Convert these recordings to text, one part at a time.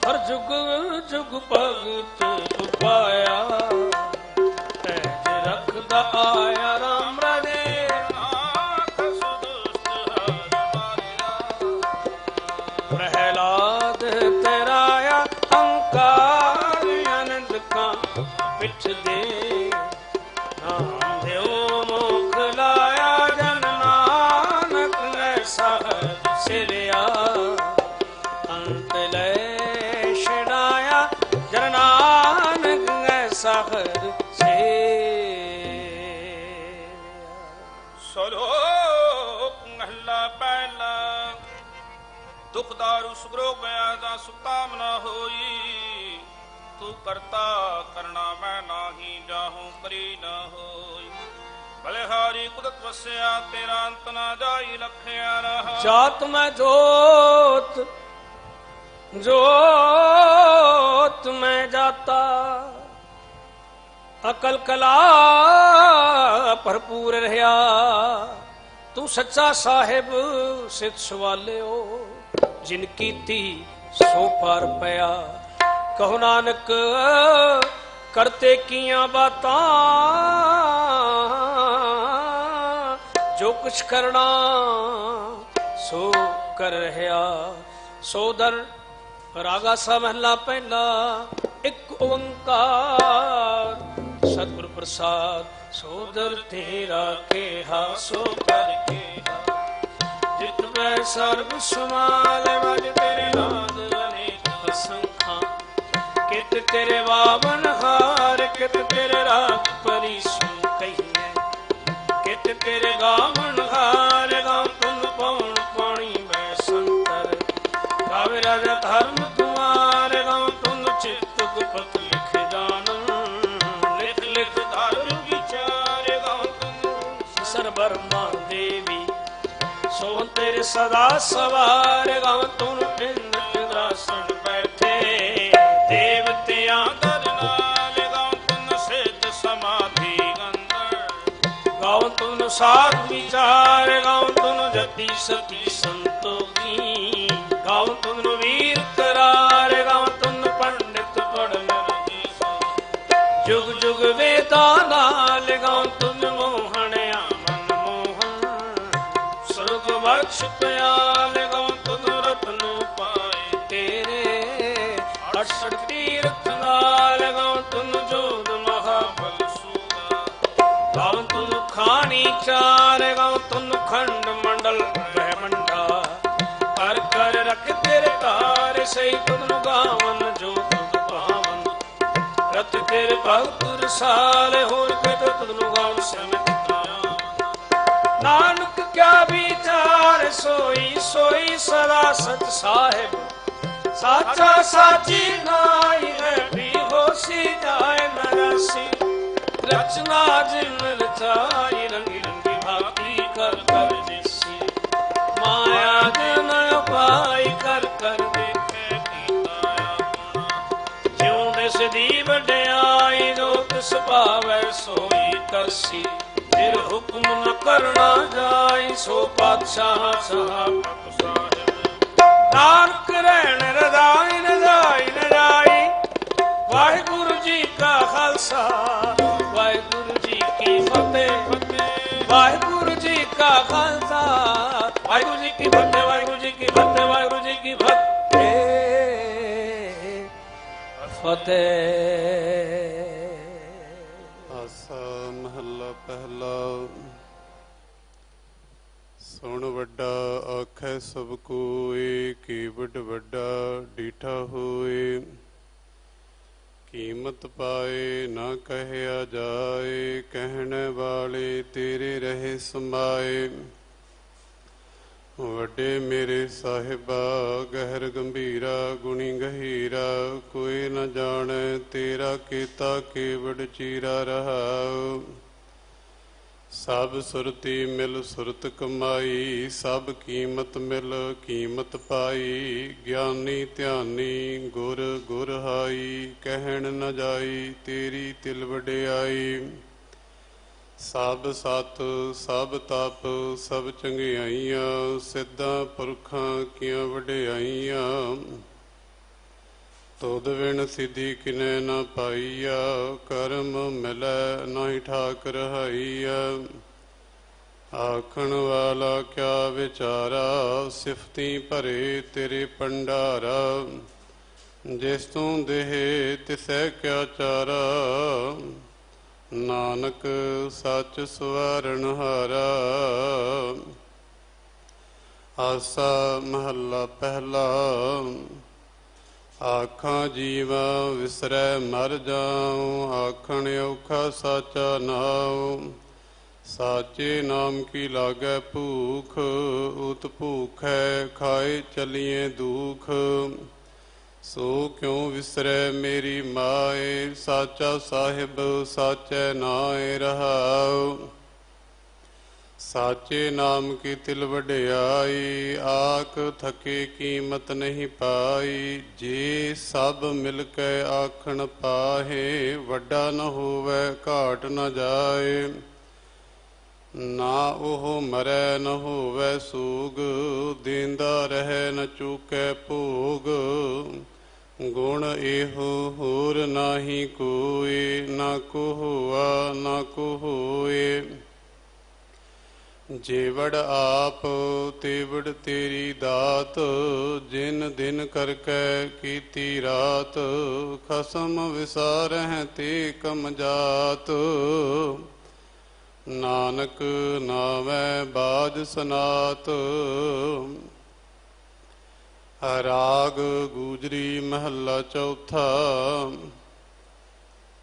हर जुग जुग भगत उपाया पैज रखदा आया राम राजे प्रहलाद तेराया अंकार आनंद का पिछ दे नाम देव मुख लाया जन नानक ऐसा सिरिया अंत ले छड़ाया जन नानक ऐसा से सलोक महला पहला दुख दारु सुग्रोग व्याधा सुताम न होई तू करता करना मैं नाही जाहूं करी न होई बलिहारी कुदत वस्या तेरा अंत न जाई लखया रहा जात में जोत जोत में जाता अकल कला भरपूर रहा तू सच्चा साहिब सिद्ध सवाले हो जिनकी ती सो पार पया कहो नानक करते किया बातां जो कुछ करना सो कर रहा सोदर रागा सा महला पहला एक ओंकार सतगुरु प्रसाद सोदर तेरा केहा सो कर केहा जित मैं सर्व समाल वज तेरे नाद अनेक असंखा कित तेरे वावन हार कित तेरे राग परिसु कहिए कित तेरे गावन हार गाँव तुम पौन पानी मैं संतर गावे राजा धर्म तुम्हारे गाँव तुम चित्त गुपत लिख जानम लिख लिख धर्म विचार गाँव तुम सर्वरमा देवी सो तेरे सदा सवार गाँव तुम इंद्रासन बैठे देवतियां दरनाल गाँव तुम सिद्ध समाधि अंदर गाँव तुम साध विचार गाँव तुम जति सती संतोखी गाँव तुम वीर करार गाँव तुम पंडित पढ़ जुग जुग वेदा नाल गाँव तुम मोहनया मन मोहन स्वर्ग बख्श प्याल गाँव तुम रत्न पाए तेरे अठसठ तीर्थ नाल गाँव तुम जोध महाबल सूगा गाँव तुम खानी चार गाँव तुम खंड मंडल ब्रह्मंडा कर कर रख तेरे कार सही तुम गावन जो तुम पावन रत तेरे भगत साल होर कर तुम गावन समित नानक क्या विचार सोई सोई सदा सच साहिब साचा साची नाई है भी होशी जाए नरसी रचना जिन रचाई रंगी रंगी भांति कर कर दिसी माया जन उपाय कर कर देखे की काया ज्यों दिस दी वड्याई जो तिस पावै सोई करसी फिर हुक्म न करना जाय सो पातशाह साहब साहिब नानक रहन रजाई न जाई न जाई वाहिगुरु जी का खालसा वाहिगुरु जी की फतेह वाहिगुरु जी का खालसा वाहिगुरु जी की फतेह वाहिगुरु जी की फतेह वाहिगुरु जी की फतेह फतेह आसा महला पहला सुन वड्डा आखै सब कोय केवट वड्डा डीठा होए कीमत पाए ना कहया जाए कहने वाले तेरे रहे समाए वड्डे मेरे साहिबा गहर गंभीरा गुणी गहीरा कोई न जाने तेरा केता केवट चीरा रहा सब सुरती मिल सुरत कमाई सब कीमत मिल कीमत पाई ज्ञानी ध्यानी गुर गुर हाई कहन न जाई तेरी तिल वड्याई सब सत सब तप सब चंगियाइयां सिद्धां पुरखां कियां वड्याइयां ਤੁਧ ਬਿਨ ਸਿਧੀ ਕਿਨੈ ਨ ਪਾਈਆ, ਕਰਮ ਮਿਲੈ ਨਾਹੀ ਠਾਕ ਰਹਾਈਆ। ਆਖਣ ਵਾਲਾ ਕਿਆ ਵਿਚਾਰਾ, ਸਿਫਤੀ ਭਰੇ ਤੇਰੇ ਭੰਡਾਰਾ। ਜਿਸ ਤੂੰ ਦੇਹ ਤਿਸੈ ਕਿਆ ਚਾਰਾ, ਨਾਨਕ ਸੱਚ ਸਵਾਰਨ ਹਾਰਾ। ਆਸਾ ਮਹੱਲਾ ਪਹਿਲਾ। ਆਖਾਂ ਜੀਵਾ ਵਿਸਰੈ ਮਰ ਜਾਉ, ਆਖਣ ਔਖਾ ਸਾਚਾ ਨਾਉ। ਸਾਚੇ ਨਾਮ ਕੀ ਲਾਗੈ ਭੂਖ, ਉਤ ਭੂਖੈ ਖਾਏ ਚਲੀਏ ਦੁਖ। ਸੋ ਕਿਉ ਵਿਸਰੈ ਮੇਰੀ ਮਾਏ, ਸਾਚਾ ਸਾਹਿਬ ਸਾਚੈ ਨਾਏ ਰਹਾਉ। ਸਾਚੇ ਨਾਮ ਕੀ ਤਿਲ ਵਡਿਆਈ, ਆਖ ਥਕੇ ਕੀਮਤ ਨਹੀਂ ਪਾਈ। ਜੇ ਸਭ ਮਿਲ ਕੇ ਆਖਣ ਪਾਹੇ, ਵੱਡਾ ਨ ਹੋਵੈ ਘਾਟ ਨ ਜਾਏ। ਨਾ ਉਹ ਮਰੈ ਨ ਹੋਵੈ ਸੂਗ, ਦੇਂਦਾ ਰਹਿ ਨ ਚੂਕੈ ਭੋਗ। ਗੁਣ ਇਹੋ ਹੋਰ ਨਾਹੀ ਕੋਈ, ਨਾ ਕੋ ਹੋਆ ਨਾ ਕੋ ਹੋਏ। ਜੇਵੜ ਆਪ ਤੇਵੜ ਤੇਰੀ ਦਾਤ, ਜਿਨ ਦਿਨ ਕਰਕੇ ਕੀਤੀ ਰਾਤ। ਖਸਮ ਵਿਸਾਰਹਿ ਤੇ ਕਮ ਜਾਤ, ਨਾਨਕ ਨਾਵੈ ਬਾਜ ਸਨਾਤ। ਰਾਗ ਗੂਜਰੀ ਮਹੱਲਾ ਚੌਥਾ।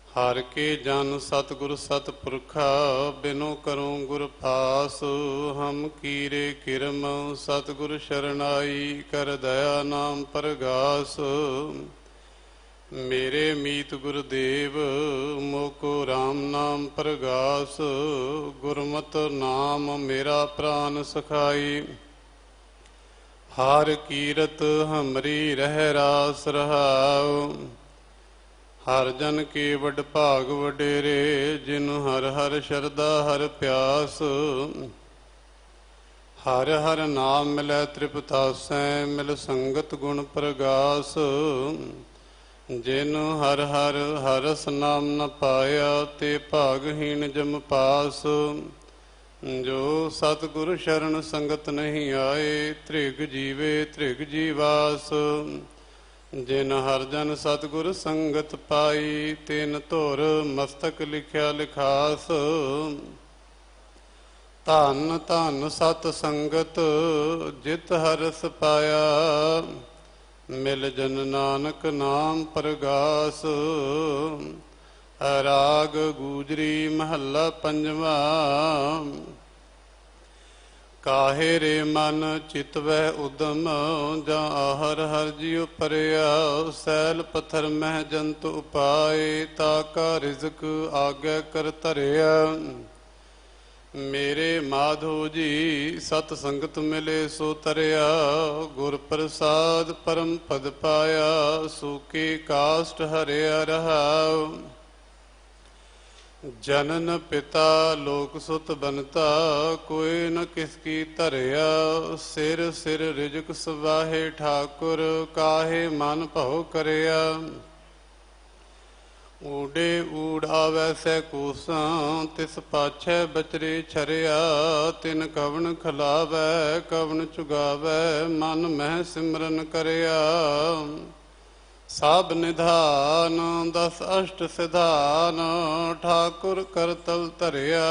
ਹਰ ਕੇ ਜਨ ਸਤਿਗੁਰ ਸਤਿਪੁਰਖਾ, ਬਿਨੋ ਕਰੂੰ ਗੁਰ ਪਾਸ। ਹਮ ਕੀਰੇ ਕਿਰਮ ਸਤਿਗੁਰ ਸ਼ਰਨਾਈ, ਕਰ ਦਇਆ ਨਾਮ ਪਰਗਾਸ। ਮੇਰੇ ਮੀਤ ਗੁਰਦੇਵ, ਮੋਕੋ ਰਾਮ ਨਾਮ ਪਰਗਾਸ। ਗੁਰਮਤਿ ਨਾਮ ਮੇਰਾ ਪ੍ਰਾਨ ਸਖਾਈ, ਹਰ ਕੀਰਤ ਹਮਰੀ ਰਹਿ ਰਾਸ ਰਹਾਉ। ਹਰ ਜਨ ਕੇ ਵਡ ਭਾਗ ਵਡੇਰੇ, ਜਿਨੁ ਹਰ ਹਰ ਸ਼ਰਧਾ ਹਰ ਪਿਆਸ। ਹਰ ਹਰ ਨਾਮ ਮਿਲੈ ਤ੍ਰਿਪਤਾਸੈ, ਮਿਲ ਸੰਗਤ ਗੁਣ ਪ੍ਰਗਾਸ। ਜਿਨੁ ਹਰ ਹਰ ਹਰਸ ਨਾਮ ਨ ਪਾਇਆ, ਤੇ ਭਾਗਹੀਣ ਜਮ ਪਾਸ। ਜੋ ਸਤਿਗੁਰ ਸ਼ਰਨ ਸੰਗਤ ਨਹੀਂ ਆਏ, ਤ੍ਰਿਗ ਜੀਵੇ ਤ੍ਰਿਗ ਜੀਵਾਸ। ਜਿਨ ਹਰ ਜਨ ਸਤਿਗੁਰ ਸੰਗਤ ਪਾਈ, ਤਿਨ ਧੁਰ ਮਸਤਕ ਲਿਖਿਆ ਲਿਖਾਸ। ਧੰਨ ਧੰਨ ਸਤ ਸੰਗਤ, ਜਿਤ ਹਰਸ ਪਾਇਆ। ਮਿਲ ਜਨ ਨਾਨਕ ਨਾਮ ਪਰਗਾਸ। ਰਾਗ ਗੂਜਰੀ ਮਹੱਲਾ ਪੰਜਵਾ। ਕਾਹੇ ਰੇ ਮਨ ਚਿਤਵੈ ਉਦਮ, ਜਾਂ ਆਹਰ ਹਰ ਜਿਉ ਪਰਿਆ। ਸੈਲ ਪੱਥਰ ਮਹਿ ਜੰਤ ਉਪਾਏ, ਤਾ ਕਾ ਰਿਜ਼ਕ ਆਗੇ ਕਰ ਧਰਿਆ। ਮੇਰੇ ਮਾਧੋ ਜੀ ਸਤ ਸੰਗਤ ਮਿਲੇ ਸੋ ਤਰਿਆ। ਗੁਰ ਪ੍ਰਸਾਦ ਪਰਮ ਪਦ ਪਾਇਆ, ਸੂਕੇ ਕਾਸ਼ਟ ਹਰਿਆ ਰਹਾਉ। ਜਨਨ ਪਿਤਾ ਲੋਕ ਸੁਤ ਬਨਤਾ, ਕੋਈ ਨ ਕਿਸ ਕੀ ਧਰਿਆ। ਸਿਰ ਸਿਰ ਰਿਜਕ ਸਵਾਹੇ ਠਾਕੁਰ, ਕਾਹੇ ਮਨ ਭਉ ਕਰਿਆ। ਊਡੇ ਊੜ ਆਵੈ ਸੈ ਕੂਸਾਂ, ਤਿਸ ਪਾਛੈ ਬਚਰੇ ਛਰਿਆ। ਤਿਨ ਕਵਣ ਖਲਾਵੈ ਕਵਣ ਚੁਗਾਵੈ, ਮਨ ਮਹਿ ਸਿਮਰਨ ਕਰਿਆ। ਸਭ ਨਿਧਾਨ ਦਸ ਅਸ਼ਟ ਸਿਧਾਨ, ਠਾਕੁਰ ਕਰਤਲ ਧਰਿਆ।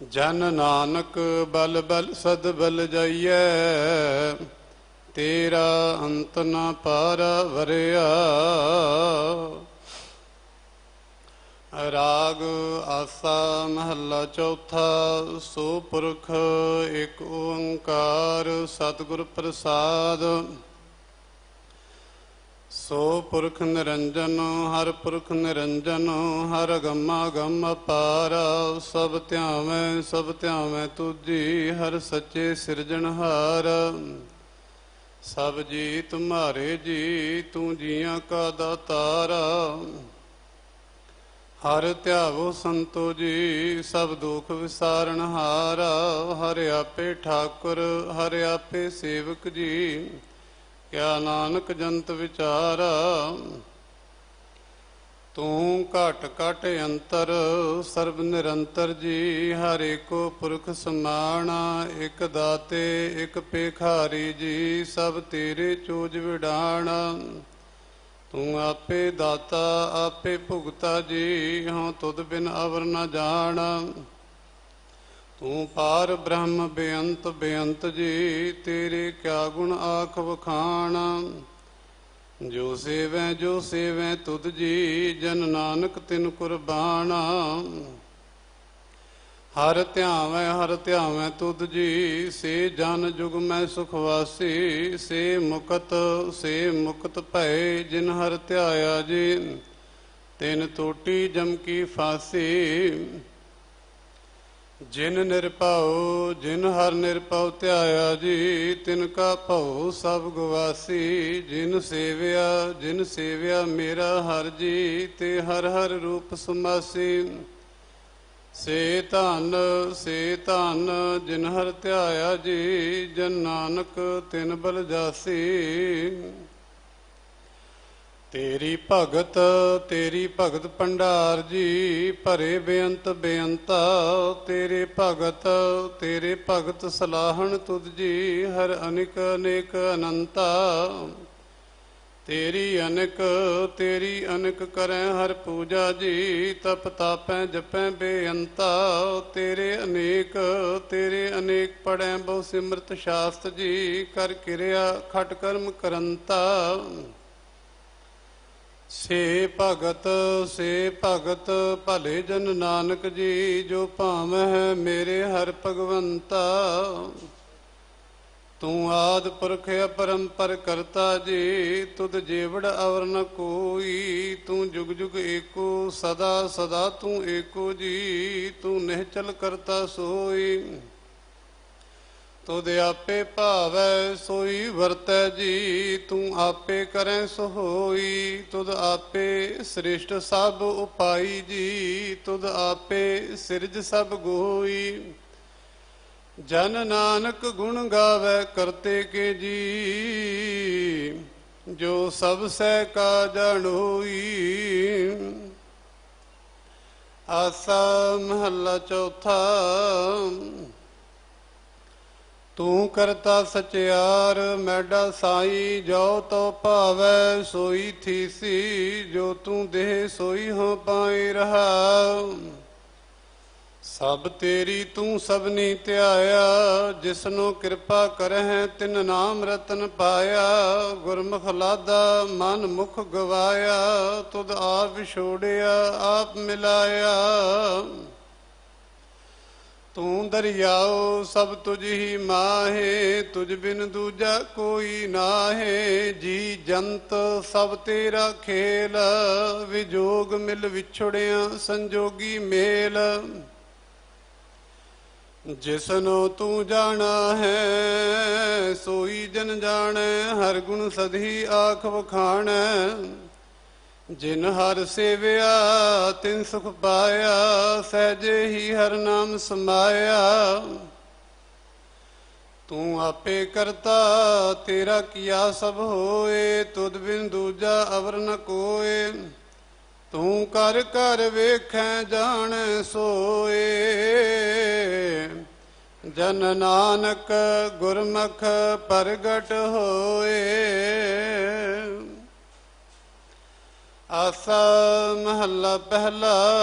ਜਨ ਨਾਨਕ ਬਲ ਬਲ ਸਦ ਬਲ ਜਾਈਐ, ਤੇਰਾ ਅੰਤ ਨ ਪਾਰਾ ਵਰਿਆ। ਰਾਗ ਆਸਾ ਮਹੱਲਾ ਚੌਥਾ। ਸੋ ਪੁਰਖ ਇੱਕ ਓੰਕਾਰ, ਸਤਿਗੁਰ ਪ੍ਰਸਾਦ। ਸੋ ਪੁਰਖ ਨਿਰੰਜਨ ਹਰ ਪੁਰਖ ਨਿਰੰਜਨ, ਹਰ ਗਮਾ ਗਮ ਅਪਾਰ। ਸਭ ਧਿਆਵੈ ਤੁਝੀ, ਹਰ ਸੱਚੇ ਸਿਰਜਣਹਾਰ। ਸਭ ਜੀ ਤੁਮਾਰੇ ਜੀ, ਤੂੰ ਜੀਆਂ ਕਾ ਦਾਤਾਰਾ। ਹਰ ਧਿਆਵੋ ਸੰਤੋ ਜੀ, ਸਭ ਦੁਖ ਵਿਸਾਰਣਹਾਰਾ। ਹਰ ਆਪੇ ਠਾਕੁਰ ਹਰ ਆਪੇ ਸੇਵਕ ਜੀ, ਕਿਆ ਨਾਨਕ ਜੰਤ ਵਿਚਾਰਾ। ਤੂੰ ਘਟ ਘਟ ਅੰਤਰ ਸਰਬ ਨਿਰੰਤਰ ਜੀ। ਹਰ ਏਕੋ ਪੁਰਖ ਸਮਾਣਾ, ਇਕ ਦਾਤੇ ਇਕ ਭੇਖਾਰੀ ਜੀ। ਸਭ ਤੇਰੇ ਚੋਜ ਵਿਡਾਣਾ। ਤੂੰ ਆਪੇ ਦਾਤਾ ਆਪੇ ਭੁਗਤਾ ਜੀ। ਹਾਂ ਤੁਧ ਬਿਨ ਅਵਰ ਨ ਜਾਣਾ। ਤੂੰ ਪਾਰ ਬ੍ਰਹਮ ਬੇਅੰਤ ਬੇਅੰਤ ਜੀ। ਤੇਰੇ ਕਿਆ ਗੁਣ ਆਖ ਵਖਾਣਾ। ਜੋ ਸੇਵੈ ਤੁਧ ਜੀ। ਜਨ ਨਾਨਕ ਤਿਨ ਕੁਰਬਾਨਾ। ਹਰ ਧਿਆਵੈ ਤੁਧ ਜੀ। ਸੇ ਜਨ ਜੁਗ ਮੈਂ ਸੁਖਵਾਸੀ। ਸੇ ਮੁਕਤ ਭਏ ਜਿਨ ਹਰ ਧਿਆਇਆ ਜੀ। ਤਿਨ ਟੋਟੀ ਜਮ ਕੀ ਫਾਸੀ। ਜਿਨ ਹਰ ਨਿਰਭਉ ਧਿਆਇਆ ਜੀ। ਤਿਨ ਕਾ ਭਉ ਸਭ ਗਵਾਸੀ। ਜਿਨ ਸੇਵਿਆ ਮੇਰਾ ਹਰ ਜੀ। ਤੇ ਹਰ ਹਰ ਰੂਪ ਸਮਾਸੀ। ਸੇ ਧਨ ਜਿਨ ਹਰ ਧਿਆਇਆ ਜੀ। ਜਨ ਨਾਨਕ ਤਿਨ ਬਲ ਜਾਸੀ। ਤੇਰੀ ਭਗਤ ਭੰਡਾਰ ਜੀ। ਭਰੇ ਬੇਅੰਤ ਬੇਅੰਤਾ। ਤੇਰੇ ਭਗਤ ਸਲਾਹਣ ਤੁਧ ਜੀ। ਹਰ ਅਨਿਕ ਅਨੇਕ ਅਨੰਤਾ। ਤੇਰੀ ਅਨਿਕ ਕਰੈ ਹਰ ਪੂਜਾ ਜੀ। ਤਪ ਤਾਪੈ ਜਪੈ ਬੇਅੰਤਾ। ਤੇਰੇ ਅਨੇਕ ਪੜੈ ਬਹੁ ਸਿਮਰਤ ਸ਼ਾਸਤ ਜੀ। ਕਰ ਕਿਰਿਆ ਖਟ ਕਰਮ ਕਰੰਤਾ। ਸੇ ਭਗਤ ਭਲੇ ਜਨ ਨਾਨਕ ਜੀ। ਜੋ ਭਾਵੈ ਮੇਰੇ ਹਰ ਭਗਵੰਤਾ। ਤੂੰ ਆਦਿ ਪੁਰਖ ਅਪਰੰਪਰ ਕਰਤਾ ਜੀ। ਤੁਧ ਜੇਵੜ ਅਵਰ ਨ ਕੋਈ। ਤੂੰ ਜੁਗ ਜੁਗ ਏਕੋ ਸਦਾ ਤੂੰ ਏਕੋ ਜੀ। ਤੂੰ ਨਿਹਚਲ ਕਰਤਾ ਸੋਈ। ਤੁਧ ਆਪੇ ਭਾਵੈ ਸੋਈ ਵਰਤੈ ਜੀ। ਤੂੰ ਆਪੇ ਕਰੈ ਸੋ ਹੋਈ। ਤੁਧ ਆਪੇ ਸ੍ਰਿਸ਼ਟ ਸਭ ਉਪਾਈ ਜੀ। ਤੁਧ ਆਪੇ ਸਿਰਜ ਸਭ ਗੋਈ। ਜਨ ਨਾਨਕ ਗੁਣ ਗਾਵੈ ਕਰਤੇ ਕੇ ਜੀ। ਜੋ ਸਭ ਸਹਿ ਕਾ ਜਾਣੋਈ। ਆਸਾ ਮਹੱਲਾ ਚੌਥਾ। ਤੂੰ ਕਰਤਾ ਸਚਿਆਰ ਮੈਡਾ ਸਾਈ। ਜੋ ਤੋ ਭਾਵੈ ਸੋਈ ਥੀਸੀ। ਜੋ ਤੂੰ ਦੇਹ ਸੋਈ ਹੋ ਪਾਏ ਰਹਾ। ਸਭ ਤੇਰੀ ਤੂੰ ਸਭਨੀ ਧਿਆਇਆ। ਜਿਸਨੂੰ ਕਿਰਪਾ ਕਰਹਿ ਤਿਨ ਨਾਮ ਰਤਨ ਪਾਇਆ। ਗੁਰਮੁਖ ਲਾਦਾ ਮਨ ਮੁਖ ਗਵਾਇਆ। ਤੁਧ ਆਪ ਵਿਛੋੜਿਆ ਆਪ ਮਿਲਾਇਆ। ਤੂੰ ਦਰਿਆਓ ਸਭ ਤੁਝ ਹੀ ਮਾਹੇ। ਤੁਝ ਬਿਨ ਦੂਜਾ ਕੋਈ ਨਾਹੇ। ਜੀ ਜੰਤ ਸਭ ਤੇਰਾ ਖੇਲ। ਵਿਜੋਗ ਮਿਲ ਵਿਛੜਿਆ ਸੰਜੋਗੀ ਮੇਲ। ਜਿਸਨੂੰ ਤੂੰ ਜਾਣਾ ਹੈ ਸੋਈ ਜਨ ਜਾਣੈ। ਹਰ ਗੁਣ ਸਦੀ ਆਖ ਵਖਾਣੈ। ਜਿਨ ਹਰ ਸੇਵਿਆ ਤਿਨ ਸੁਖ ਪਾਇਆ। ਸਹਿਜੇ ਹੀ ਹਰ ਨਾਮ ਸਮਾਇਆ। ਤੂੰ ਆਪੇ ਕਰਤਾ ਤੇਰਾ ਕੀਆ ਸਭ ਹੋਏ। ਤੁਧ ਬਿਨ ਦੂਜਾ ਅਵਰ ਨ ਕੋਏ। ਤੂੰ ਕਰ ਕਰ ਵੇਖੈ ਜਾਣੈ ਸੋਏ। ਜਨ ਨਾਨਕ ਗੁਰਮੁਖ ਪ੍ਰਗਟ ਹੋਏ। ਆਸਾ ਮਹੱਲਾ ਪਹਿਲਾ।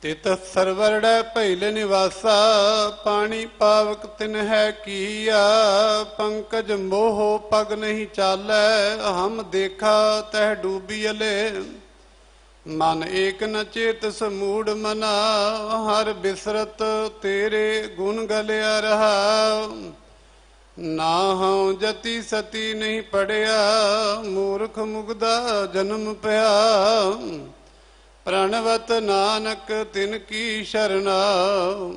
ਤਿਤ ਸਰਵਰੜੈ ਭੈਲ ਨਿਵਾਸਾ। ਪਾਣੀ ਪਾਵਕ ਤਿਨ ਹੈ ਕੀਆ। ਪੰਕਜ ਮੋਹ ਪਗ ਨਹੀਂ ਚਾਲੈ। ਹਮ ਦੇਖਾ ਤਹ ਡੂਬੀਅਲੇ। ਮਨ ਏਕ ਨ ਚੇਤਸ ਮੂੜ ਮਨਾ। ਹਰ ਬਿਸਰਤ ਤੇਰੇ ਗੁਣ ਗਲਿਆ ਰਹਾ। ਨਾ ਹਉ ਜਤੀ ਸਤੀ ਨਹੀਂ ਪੜਿਆ। ਮੂਰਖ ਮੁਗਦਾ ਜਨਮ ਪਿਆ। ਪ੍ਰਣਵਤ ਨਾਨਕ ਤਿਨ ਕੀ ਸ਼ਰਨਾ।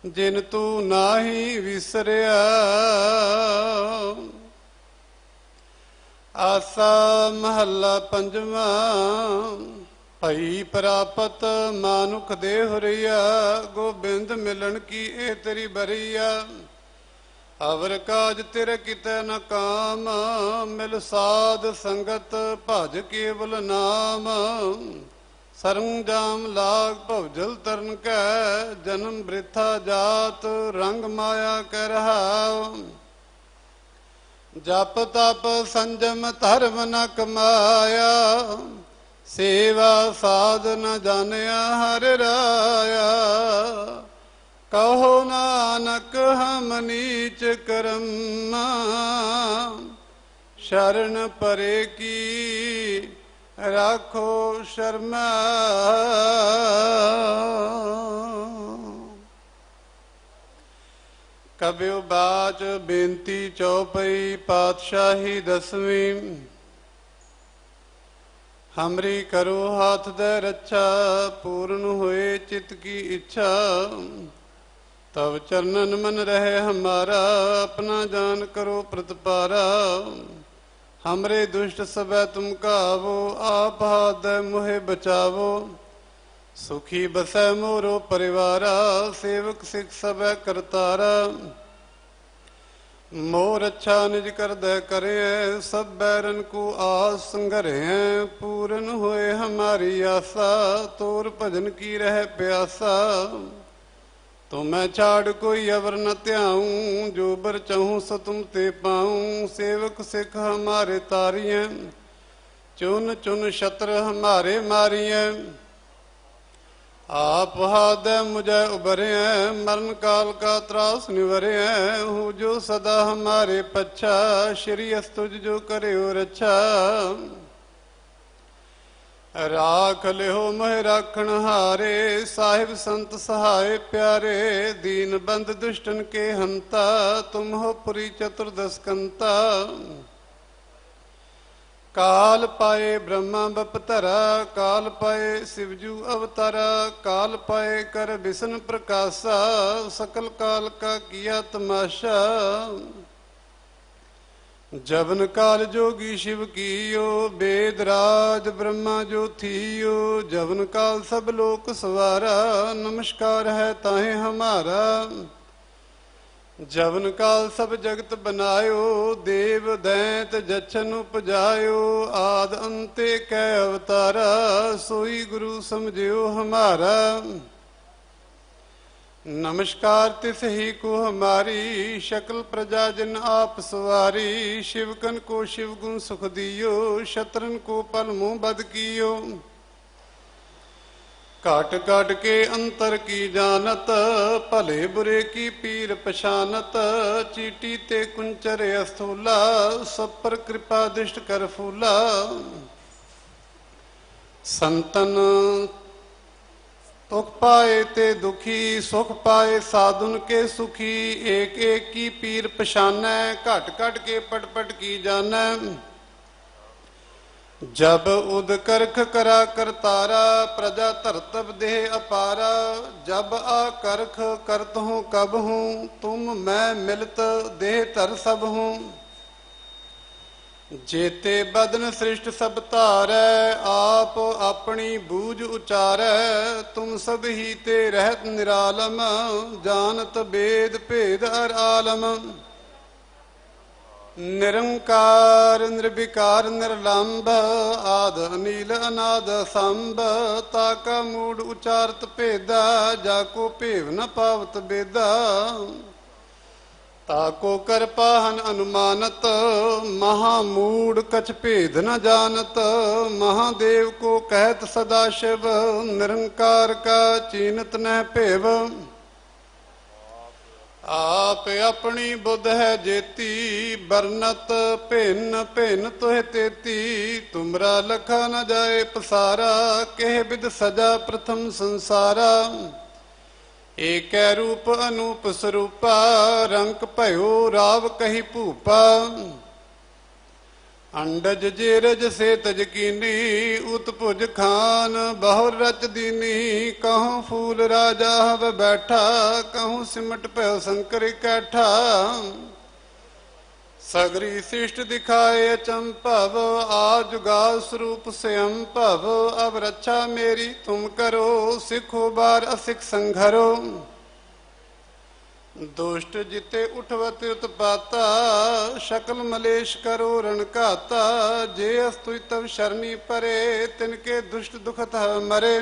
ਜਿਨ ਤੂੰ ਨਾਹੀ ਵਿਸਰਿਆ। ਆਸਾ ਮਹੱਲਾ ਪੰਜਵਾ। ਭਈ ਪ੍ਰਾਪਤ ਮਾਨੁਖ ਦੇ ਹੁਰੀਆ। ਗੋਬਿੰਦ ਮਿਲਣ ਕੀ ਇਹ ਤੇਰੀ ਬਰੀਆ। ਅਵਰ ਕਾਜ ਤੇਰੇ ਕਿਤੇ ਨ ਕਾਮ, ਮਿਲ ਸਾਧ ਸੰਗਤ ਭਜ ਕੇਵਲ ਨਾਮ। ਸਰੰਜਾਮ ਲਾਗ ਭਵਜਲ ਤਰਨ ਕੈ, ਜਨਮ ਬ੍ਰਿਥਾ ਜਾਤ ਰੰਗ ਮਾਇਆ ਕਹਿ ਰਹਾਉ। ਜਪ ਤਪ ਸੰਜਮ ਧਰਮ ਨ ਕਮਾਇਆ, ਸੇਵਾ ਸਾਧ ਨ ਜਾਣਿਆ ਹਰਿ ਰਾਇਆ। ਕਹੋ ਨਾਨਕ ਹਮ ਨੀਚ ਕਰਮ, ਸ਼ਰਨ ਪਰੇ ਕੀ ਰਾਖੋ ਸ਼ਰਮਾ। ਕਬਿਉ ਬਾਚ ਬੇਨਤੀ ਚੌਪਈ, ਪਾਤਸ਼ਾਹੀ ਦਸਵੀਂ। ਹਮਰੀ ਕਰੋ ਹਾਥ ਦੇ ਰੱਛਾ, ਪੂਰਨ ਹੋਏ ਚਿਤ ਕੀ ਇੱਛਾ। ਤਬ ਚਰਨਨ ਮਨ ਰਹੇ ਹਮਾਰਾ, ਆਪਣਾ ਜਾਨ ਕਰੋ ਪ੍ਰਤਪਾਰਾ। हमरे दुष्ट सबै तुम कावो, आप हाथ मोहे बचावो। सुखी बसै मोरो परिवारा, सेवक सिख सबै करतारा। मोर अच्छा निज कर दे करे, सब बैरन को आस संघरे। पूरन होए हमारी आशा, तोर भजन की रह प्यासा। तो मैं छाड़ कोई अवर न त्याऊं, जो बर चाहूं सो तुम ते पाऊं। सेवक सिख हमारे तारिये, चुन चुन शत्र हमारे मारिये। आप हाथ मुझे उबरे, मरण काल का त्रास निवरे। हूँ जो सदा हमारे पच्छा, श्री अस्तुज जो करे रक्षा। राख लिहो मोह राखण हारे, साहिब संत सहाय प्यारे। दीन बंद दुष्टन के हंता, तुम हो पुरी चतुर्दश कंता। काल पाए ब्रह्मा बपतरा, काल पाए शिवजू अवतारा। काल पाए कर विष्णु प्रकाशा, सकल काल का किया तमाशा। जबन काल जोगी शिव कीयो, वेद राज ब्रह्मा जो थियो। जबन काल सब लोक सवारा, नमस्कार है ताहे हमारा। जबन काल सब जगत बनायो, देव दैत जछन उपजायो। आद अंते कै अवतारा, सोई गुरु समझियो हमारा। नमस्कार तिस ही को हमारी, शकल प्रजा जिन आप सवारी। शिवकन को शिव गुण सुख दियो, शत्रन को पल मुँह बद कियो। काट काट के अंतर की जानत, भले बुरे की पीर पशानत। चीटी ते कुंचर अस्थूला, सब पर कृपा दृष्ट कर फूला। संतन दुख पाए ते दुखी, सुख पाए साधुन के सुखी। एक एक की पीर पशानै, घट घट के पट पट की जानै। जब उद करख करा करतारा, प्रजा धरतब देह अपारा। जब आ करख करत हूँ कब हूँ, तुम मैं मिलत देह धर सब हूँ। जेते बदन सृष्ट सब तारै, आप अपनी बूझ उचारै। तुम सब ही ते रहत निरालम, जानत वेद भेद अर आलम। निरंकार निर्विकार निर्लंब, आद अनील अनाद संभ। ताका मूड उचारत भेदा, जाको भेव न पावत बेदा। ताको कर पाहन अनुमानत, महामूड कछ भेद न जानत। महादेव को कहत सदाशिव, निरंकार का चीनत न भेव। आप अपनी बुध है जेती, बरनत भिन्न भिन्न तुह तेती। तुमरा लखा न जाए पसारा, केह विद सजा प्रथम संसारा। एक रूप अनूप स्वरूपा, रंक भयो राव कही भूपा। अंडज जेरज से तजकीनी, उत्पुज खान बहुर रच दीनी। कहूँ फूल राजा हव बैठा, कहूँ सिमट पयो शंकर कैठा। सगरी शिष्ट दिखाए अचंभव, आजुगा स्वरूप स्वयं भव। अब रक्षा मेरी तुम करो, सिखो बार असिख संघरो। दुष्ट जिते उठवत उत्पाता, शकल मलेश करो रण घाता। जे अस्तुय तब शरणी परे, तिनके दुष्ट दुखत मरे।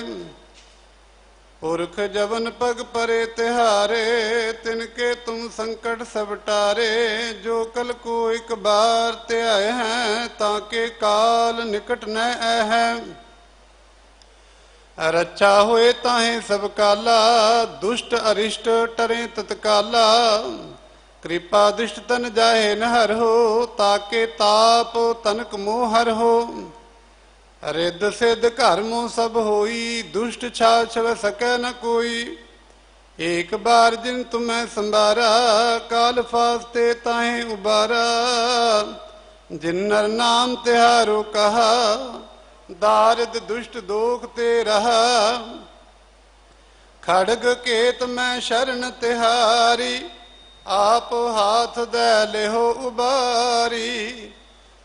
पुरख जवन पग परे तिहारे, तिनके तुम संकट सब टारे। जो कल को एक बार ते आए हैं, ताके काल निकट न है। रक्षा होए ताहे सब काला, दुष्ट अरिष्ट टरे तत्काला। कृपा दुष्ट तन जाहे न हर हो, ताके ताप तनक मोह हर हो। रिद सिद्ध घर मुँह सब होई, दुष्ट छा छव सकै न कोई। एक बार जिन तुम्हें संबारा, काल फास्ते ताहे उबारा। जिन नर नाम तिहारो कहा, दारिद दुष्ट दोख ते रहा। खड़ग केत मैं शरण तिहारी, आप हाथ दे लेहो उबारी।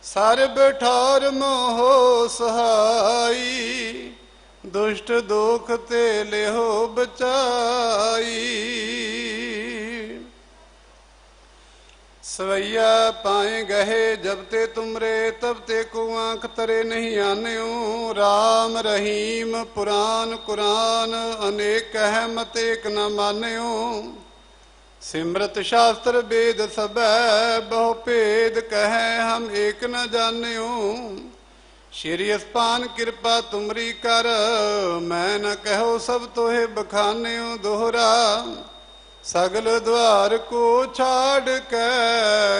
सरब ठौर मोहो सहाई, दुष्ट दोख ते लेहो बचाई। सवैया पाए गहे जब ते तुमरे, तब ते को आंख तरे नहीं आन्यो। राम रहीम पुराण कुरान, अनेक कह मत एक न मान्यो। सिमरत शास्त्र वेद सब, बहु भेद कहे हम एक न जान्यो। श्री अस्पान कृपा तुमरी कर, मैं न कहो सब तोहे बखान्यो। दोहरा सगल द्वार को छाड़ के,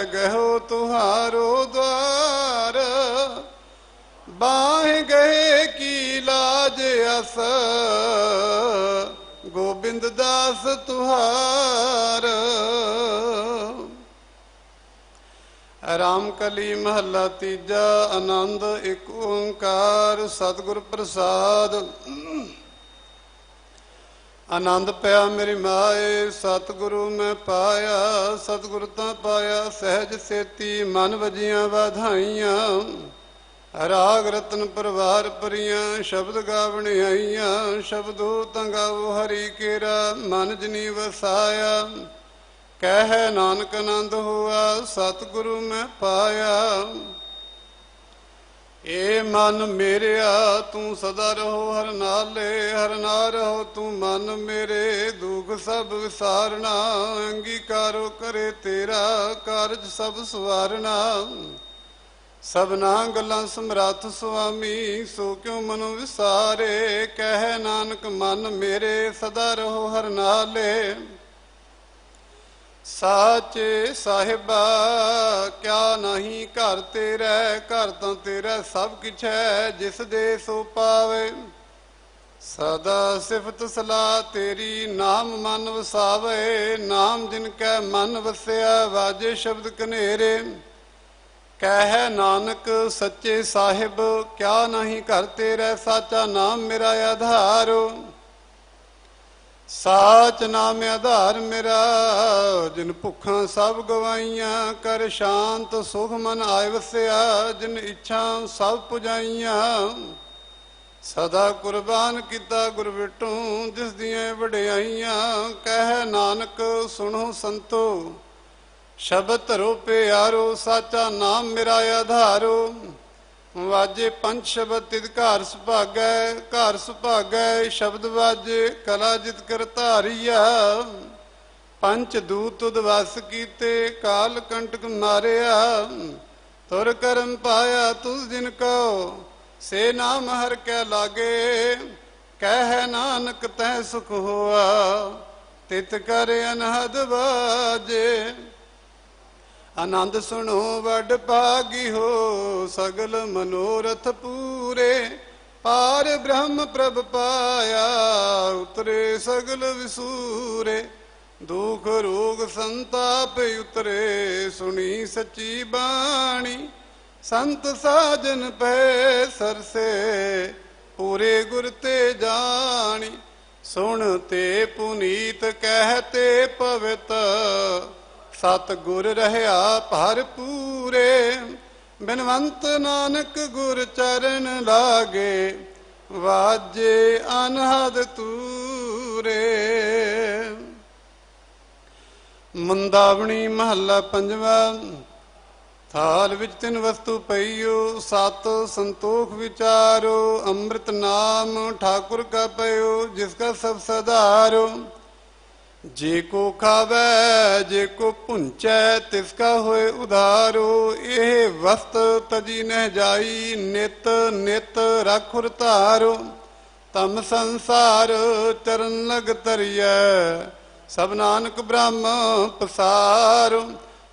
गहो तुहारो द्वार। बाह गए की लाज अस, गोबिंद दास तुहार। रामकली महला तीजा, आनंद एक ओंकार। सतगुर प्रसाद आनंद पाया मेरी माए, सतगुरु मैं पाया। सतगुरु तां पाया सहज सेती, मन वजियां वाधाइयां। राग रतन परवार परियां, शब्द गावण आईयां। शब्दो तां गावो हरि केरा, मन जनी वसाया। कह नानक आनंद हुआ, सतगुरु मैं पाया। ए मन मेरिया तू सदा रहो हर नाले, हर नाल रहो तू मन मेरे। दुख सब विसारना, अंगीकारो करे तेरा। कारज सब सवारना, सबना गल्लां समरथ सुआमी। सो क्यों मनो विसारे, कह नानक मन मेरे। सदा रहो हर नाले। साचे साहिबा क्या नहीं घर तेरा, घर तो तेरा सब किछ है। जिस दे सो पावे, सदा सिफत सलाह तेरी। नाम मन वसावे, नाम जिनकै मन वसिया। वाजे शब्द कनेरे, कह नानक सच्चे साहिब क्या नहीं घर तेरा। साचा नाम मेरा आधारो, साच नाम आधार मेरा। जिन भुखा सब गवाइयां, कर शांत सुख मन आय वसिया। जिन इच्छा सब पुजाइयां, सदा कुर्बान किता गुर विटू। जिस दियां वडियाइयां, कह नानक सुनो संतो। शब्द धरो प्यारो, साचा नाम मेरा आधारो। वाजे पंच शब्द तिद घर सुभागै, घर सुभागै शब्द वाजे। कला जित कर धारिया, पंच दूत तुद वस कीते। काल कंटक मारिया, तुर करम पाया तुझ जिन को। से नाम हर कै लागे, कह नानक तै सुख हुआ। तित कर अनहद बाजे, आनंद सुनो वड भागी हो। सगल मनोरथ पूरे, पार ब्रह्म प्रभ पाया। उतरे सगल विसूरे, दुख रोग संताप उतरे। सुनी सच्ची बाणी, संत साजन पै सरसे। पूरे गुर ते जानी, सुनते पुनीत कहते पवित। सतगुर रहया भरपूरे, बिनवंत नानक गुर चरण लागे। वाजे अनहद तूरे, ਮੁੰਦਾਵਣੀ ਮਹੱਲਾ ਪੰਜਵਾ। ਥਾਲ ਵਿੱਚ ਤਿੰਨ ਵਸਤੂ ਪਈਓ, ਸਤ ਸੰਤੋਖ ਵਿਚਾਰੋ। ਅੰਮ੍ਰਿਤ ਨਾਮ ਠਾਕੁਰ ਕਾ ਪਇਓ, ਜਿਸ ਕਾ ਸਭ ਸਧਾਰੋ। ਜੇ ਕੋ ਖਾਵੈ ਜੇ ਕੋ ਭੁੰਚੈ, ਤਿਸ ਕਾ ਹੋਏ ਉਧਾਰੋ। ਇਹ ਵਸਤ ਤਜੀ ਨਹਿ ਜਾਈ, ਨਿਤ ਨਿਤ ਰਾਖੁਰ ਧਾਰੋ। ਤਮ ਸੰਸਾਰ ਚਰਨ ਲਗ ਤਰੀਐ, ਸਭ ਨਾਨਕ ਬ੍ਰਹਮ ਪਸਾਰੋ।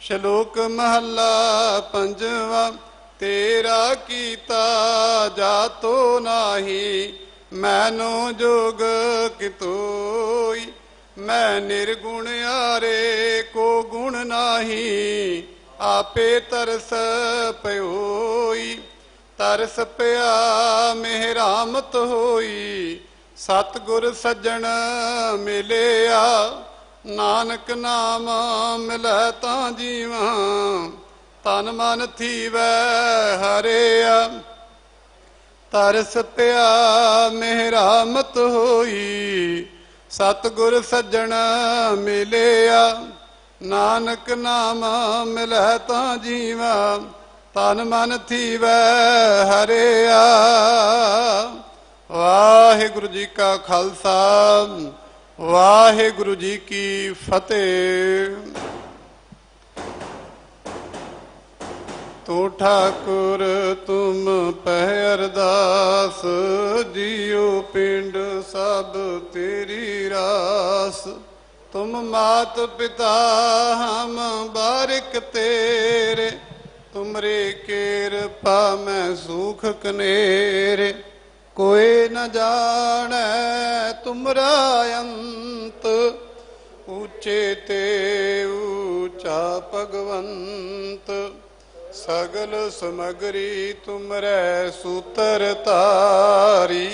ਸ਼ਲੋਕ ਮਹੱਲਾ ਪੰਜਵਾ। ਤੇਰਾ ਕੀਤਾ ਜਾਤੋ ਨਾਹੀ, ਮੈਨੋ ਜੋਗ ਕਿਤੋਈ। ਮੈਂ ਨਿਰਗੁਣ ਆਰੇ ਕੋ ਗੁਣ ਨਾਹੀ, ਆਪੇ ਤਰਸ ਪਇਓਈ। ਤਰਸ ਪਿਆ ਮਿਹਰਾਮਤ ਹੋਈ, ਸਤਿਗੁਰ ਸੱਜਣ ਮਿਲਿਆ। ਨਾਨਕ ਨਾਮ ਮਿਲੈ ਤਾਂ ਜੀਵਾਂ, ਤਨ ਮਨ ਥੀਵੈ ਹਰਿਆ। ਤਰਸ ਪਿਆ ਮਿਹਰਾਮਤ ਹੋਈ, ਸਤਿਗੁਰ ਸੱਜਣ ਮਿਲਿਆ। ਨਾਨਕ ਨਾਮ ਮਿਲੈ ਤਾਂ ਜੀਵਾਂ, ਤਨ ਮਨ ਥੀਵੈ ਹਰਿਆ। ਵਾਹਿਗੁਰੂ ਜੀ ਕਾ ਖਾਲਸਾ, ਵਾਹਿਗੁਰੂ ਜੀ ਕੀ ਫਤਿਹ। ਤੂੰ ਠਾਕੁਰ ਤੁਮ ਪਹਿ ਅਰਦਾਸ, ਜੀਉ ਪਿੰਡ ਸਭ ਤੇਰੀ ਰਾਸ। ਤੁਮ ਮਾਤ ਪਿਤਾ ਹਮ ਬਾਰਿਕ ਤੇਰੇ, ਤੁਮਰੇ ਕਿਰਪਾ ਮੈਂ ਸੁਖ ਕਨੇਰੇ। ਕੋਈ ਨ ਜਾਣੈ ਤੁਮਰਾ ਅੰਤ, ਉੱਚੇ ਤੇ ਉੱਚਾ ਭਗਵੰਤ। ਸਗਲ ਸਮਗਰੀ ਤੁਮਰੈ ਸੂਤਰ ਧਾਰੀ,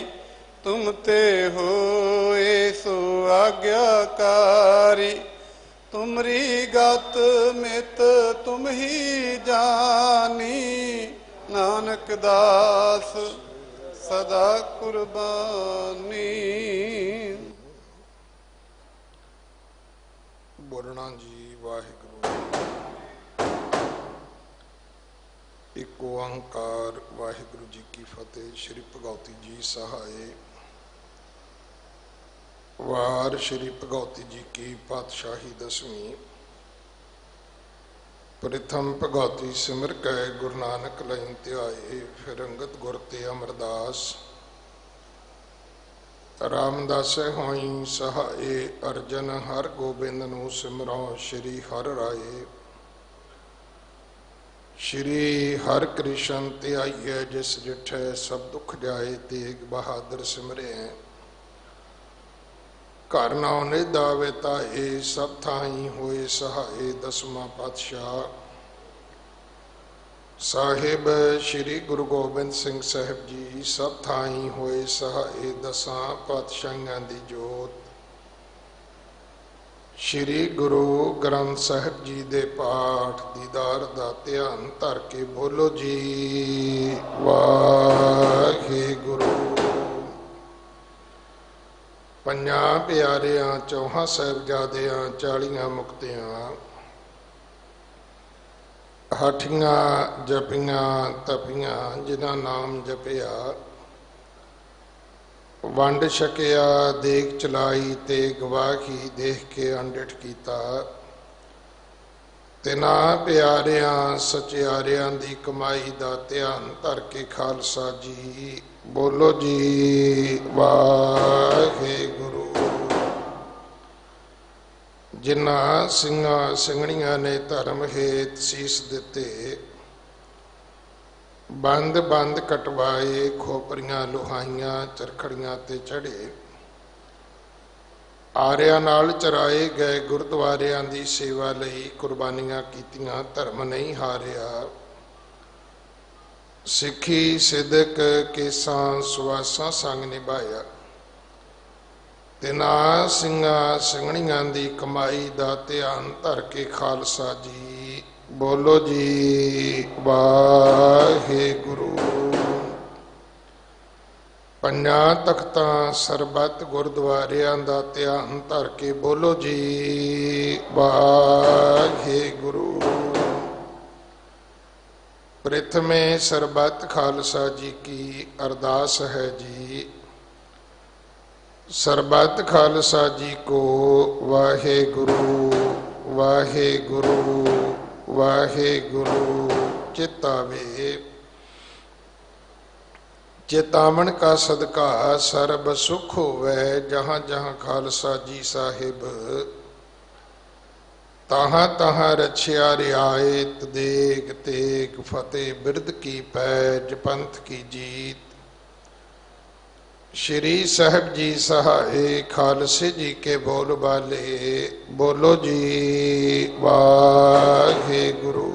ਤੁਮ ਤੇ ਹੋਏ ਸੋ ਆਗਿਆਕਾਰੀ। ਤੁਮਰੀ ਗਤ ਮਿਤ ਤੁਮ ਹੀ ਜਾਨੀ, ਨਾਨਕ ਦਾਸ ਸਦਾ ਕੁਰਬਾਨੀ। ਬੋਲਣਾ ਜੀ ਵਾਹਿਗੁਰੂ। ਇੱਕ ਓੰਕਾਰ ਵਾਹਿਗੁਰੂ ਜੀ ਕੀ ਫਤਿਹ। ਸ਼੍ਰੀ ਭਗਉਤੀ ਜੀ ਸਹਾਏ। ਵਾਰ ਸ਼੍ਰੀ ਭਗਉਤੀ ਜੀ ਕੀ ਪਾਤਸ਼ਾਹੀ ਦਸਵੀਂ। ਪ੍ਰਥਮ ਭਗਉਤੀ ਸਿਮਰ ਕੈ, ਗੁਰੂ ਨਾਨਕ ਲੈਨ ਧਿਆਏ। ਫਿਰ ਅੰਗਦ ਗੁਰ ਤੇ ਅਮਰਦਾਸ, ਰਾਮਦਾਸੈ ਹੋਈ ਸਹਾਏ। ਅਰਜਨ ਹਰ ਗੋਬਿੰਦ ਨੂੰ ਸਿਮਰੋ, ਸ਼੍ਰੀ ਹਰਿ ਰਾਏ। ਸ਼੍ਰੀ ਹਰਿ ਕ੍ਰਿਸ਼ਨ ਧਿਆਈਐ, ਜਿਸ ਡਿਠੈ ਸਭ ਦੁਖ ਜਾਏ। ਤੇਗ ਬਹਾਦਰ ਸਿਮਰੈ, ਘਰ ਨਾਉ ਨਿਧਾ ਵਿਤਾਏ। ਸਭ ਥਾਈ ਹੋਏ ਸਹਾਏ। ਦਸਵਾਂ ਪਾਤਸ਼ਾਹ ਸਾਹਿਬ ਸ਼੍ਰੀ ਗੁਰੂ ਗੋਬਿੰਦ ਸਿੰਘ ਸਾਹਿਬ ਜੀ, ਸਭ ਥਾਈ ਹੋਏ ਸਹਾਏ। ਦਸਾਂ ਪਾਤਸ਼ਾਹੀਆਂ ਦੀ ਜੋਤ ਸ਼੍ਰੀ ਗੁਰੂ ਗ੍ਰੰਥ ਸਾਹਿਬ ਜੀ ਦੇ ਪਾਠ ਦੀਦਾਰ ਦਾ ਧਿਆਨ ਧਰ ਕੇ ਬੋਲੋ ਜੀ ਵਾਹਿਗੁਰੂ। ਪੰਜਾਂ ਪਿਆਰਿਆਂ, ਚੌਹਾਂ ਸਾਹਿਬਜ਼ਾਦਿਆਂ, 40 ਮੁਕਤਿਆਂ, ਹਾਠੀਆਂ ਜਪੀਆਂ ਤਪੀਆਂ, ਜਿਨ੍ਹਾਂ ਨਾਮ ਜਪਿਆ, ਵੰਡ ਛਕਿਆ, ਦੇਖ ਚਲਾਈ ਤੇ ਗਵਾਹੀ ਦੇਖ ਕੇ ਅੰਡਿਠ ਕੀਤਾ। ਤਿਨਾਂ ਪਿਆਰਿਆਂ ਸਚਿਆਰਿਆਂ ਦੀ ਕਮਾਈ ਦਾ ਧਿਆਨ ਧਰ ਕੇ ਖਾਲਸਾ ਜੀ ਬੋਲੋ ਜੀ ਵਾਹਿਗੁਰੂ। ਜਿਨ੍ਹਾਂ ਸਿੰਘਾਂ ਸਿੰਘਣੀਆਂ ਨੇ ਧਰਮ ਹੇਤ ਸੀਸ ਦਿੱਤੇ, ਬੰਦ ਬੰਦ ਕਟਵਾਏ, ਖੋਪਰੀਆਂ ਲੁਹਾਈਆਂ, ਚਰਖੜੀਆਂ ਤੇ ਚੜੇ, ਆਰਿਆਂ ਨਾਲ ਚਰਾਏ ਗਏ, ਗੁਰਦੁਆਰਿਆਂ ਦੀ ਸੇਵਾ ਲਈ ਕੁਰਬਾਨੀਆਂ ਕੀਤੀਆਂ, ਧਰਮ ਨਹੀਂ ਹਾਰਿਆ। ਸਿੱਖੀ ਸਿਦਕ ਕੇਸਾਂ ਸੁਆਸਾਂ ਸੰਗ ਨਿਭਾਇਆ। ਤਿਨਾਂ ਸਿੰਘਾਂ ਸਿੰਘਣੀਆਂ ਦੀ ਕਮਾਈ ਦਾ ਧਿਆਨ ਧਰ ਕੇ ਖਾਲਸਾ ਜੀ ਬੋਲੋ ਜੀ ਵਾਹਿਗੁਰੂ। ਪੰਜਾਂ ਤਖਤਾਂ ਸਰਬੱਤ ਗੁਰਦੁਆਰਿਆਂ ਦਾ ਧਿਆਨ ਧਰ ਕੇ ਬੋਲੋ ਜੀ ਵਾਹਿਗੁਰੂ। ਪ੍ਰਥਮੇ ਸਰਬੱਤ ਖਾਲਸਾ ਜੀ ਕੀ ਅਰਦਾਸ ਹੈ ਜੀ। ਸਰਬੱਤ ਖਾਲਸਾ ਜੀ ਕੋ ਵਾਹਿਗੁਰੂ ਵਾਹਿਗੁਰੂ ਵਾਹਿਗੁਰੂ ਚਿਤਾਵੇ। ਚੇਤਾਵਨ का सदका सर्ब सुख होवे, जहाँ जहाँ खालसा जी साहिब तहाँ तहाँ रछिया रियायत देग तेग फतेह बिरद की पैज पंथ की जीत। श्री साहिब जी सहाय खालसे जी के बोल बाले बोलो जी वाहिगुरू।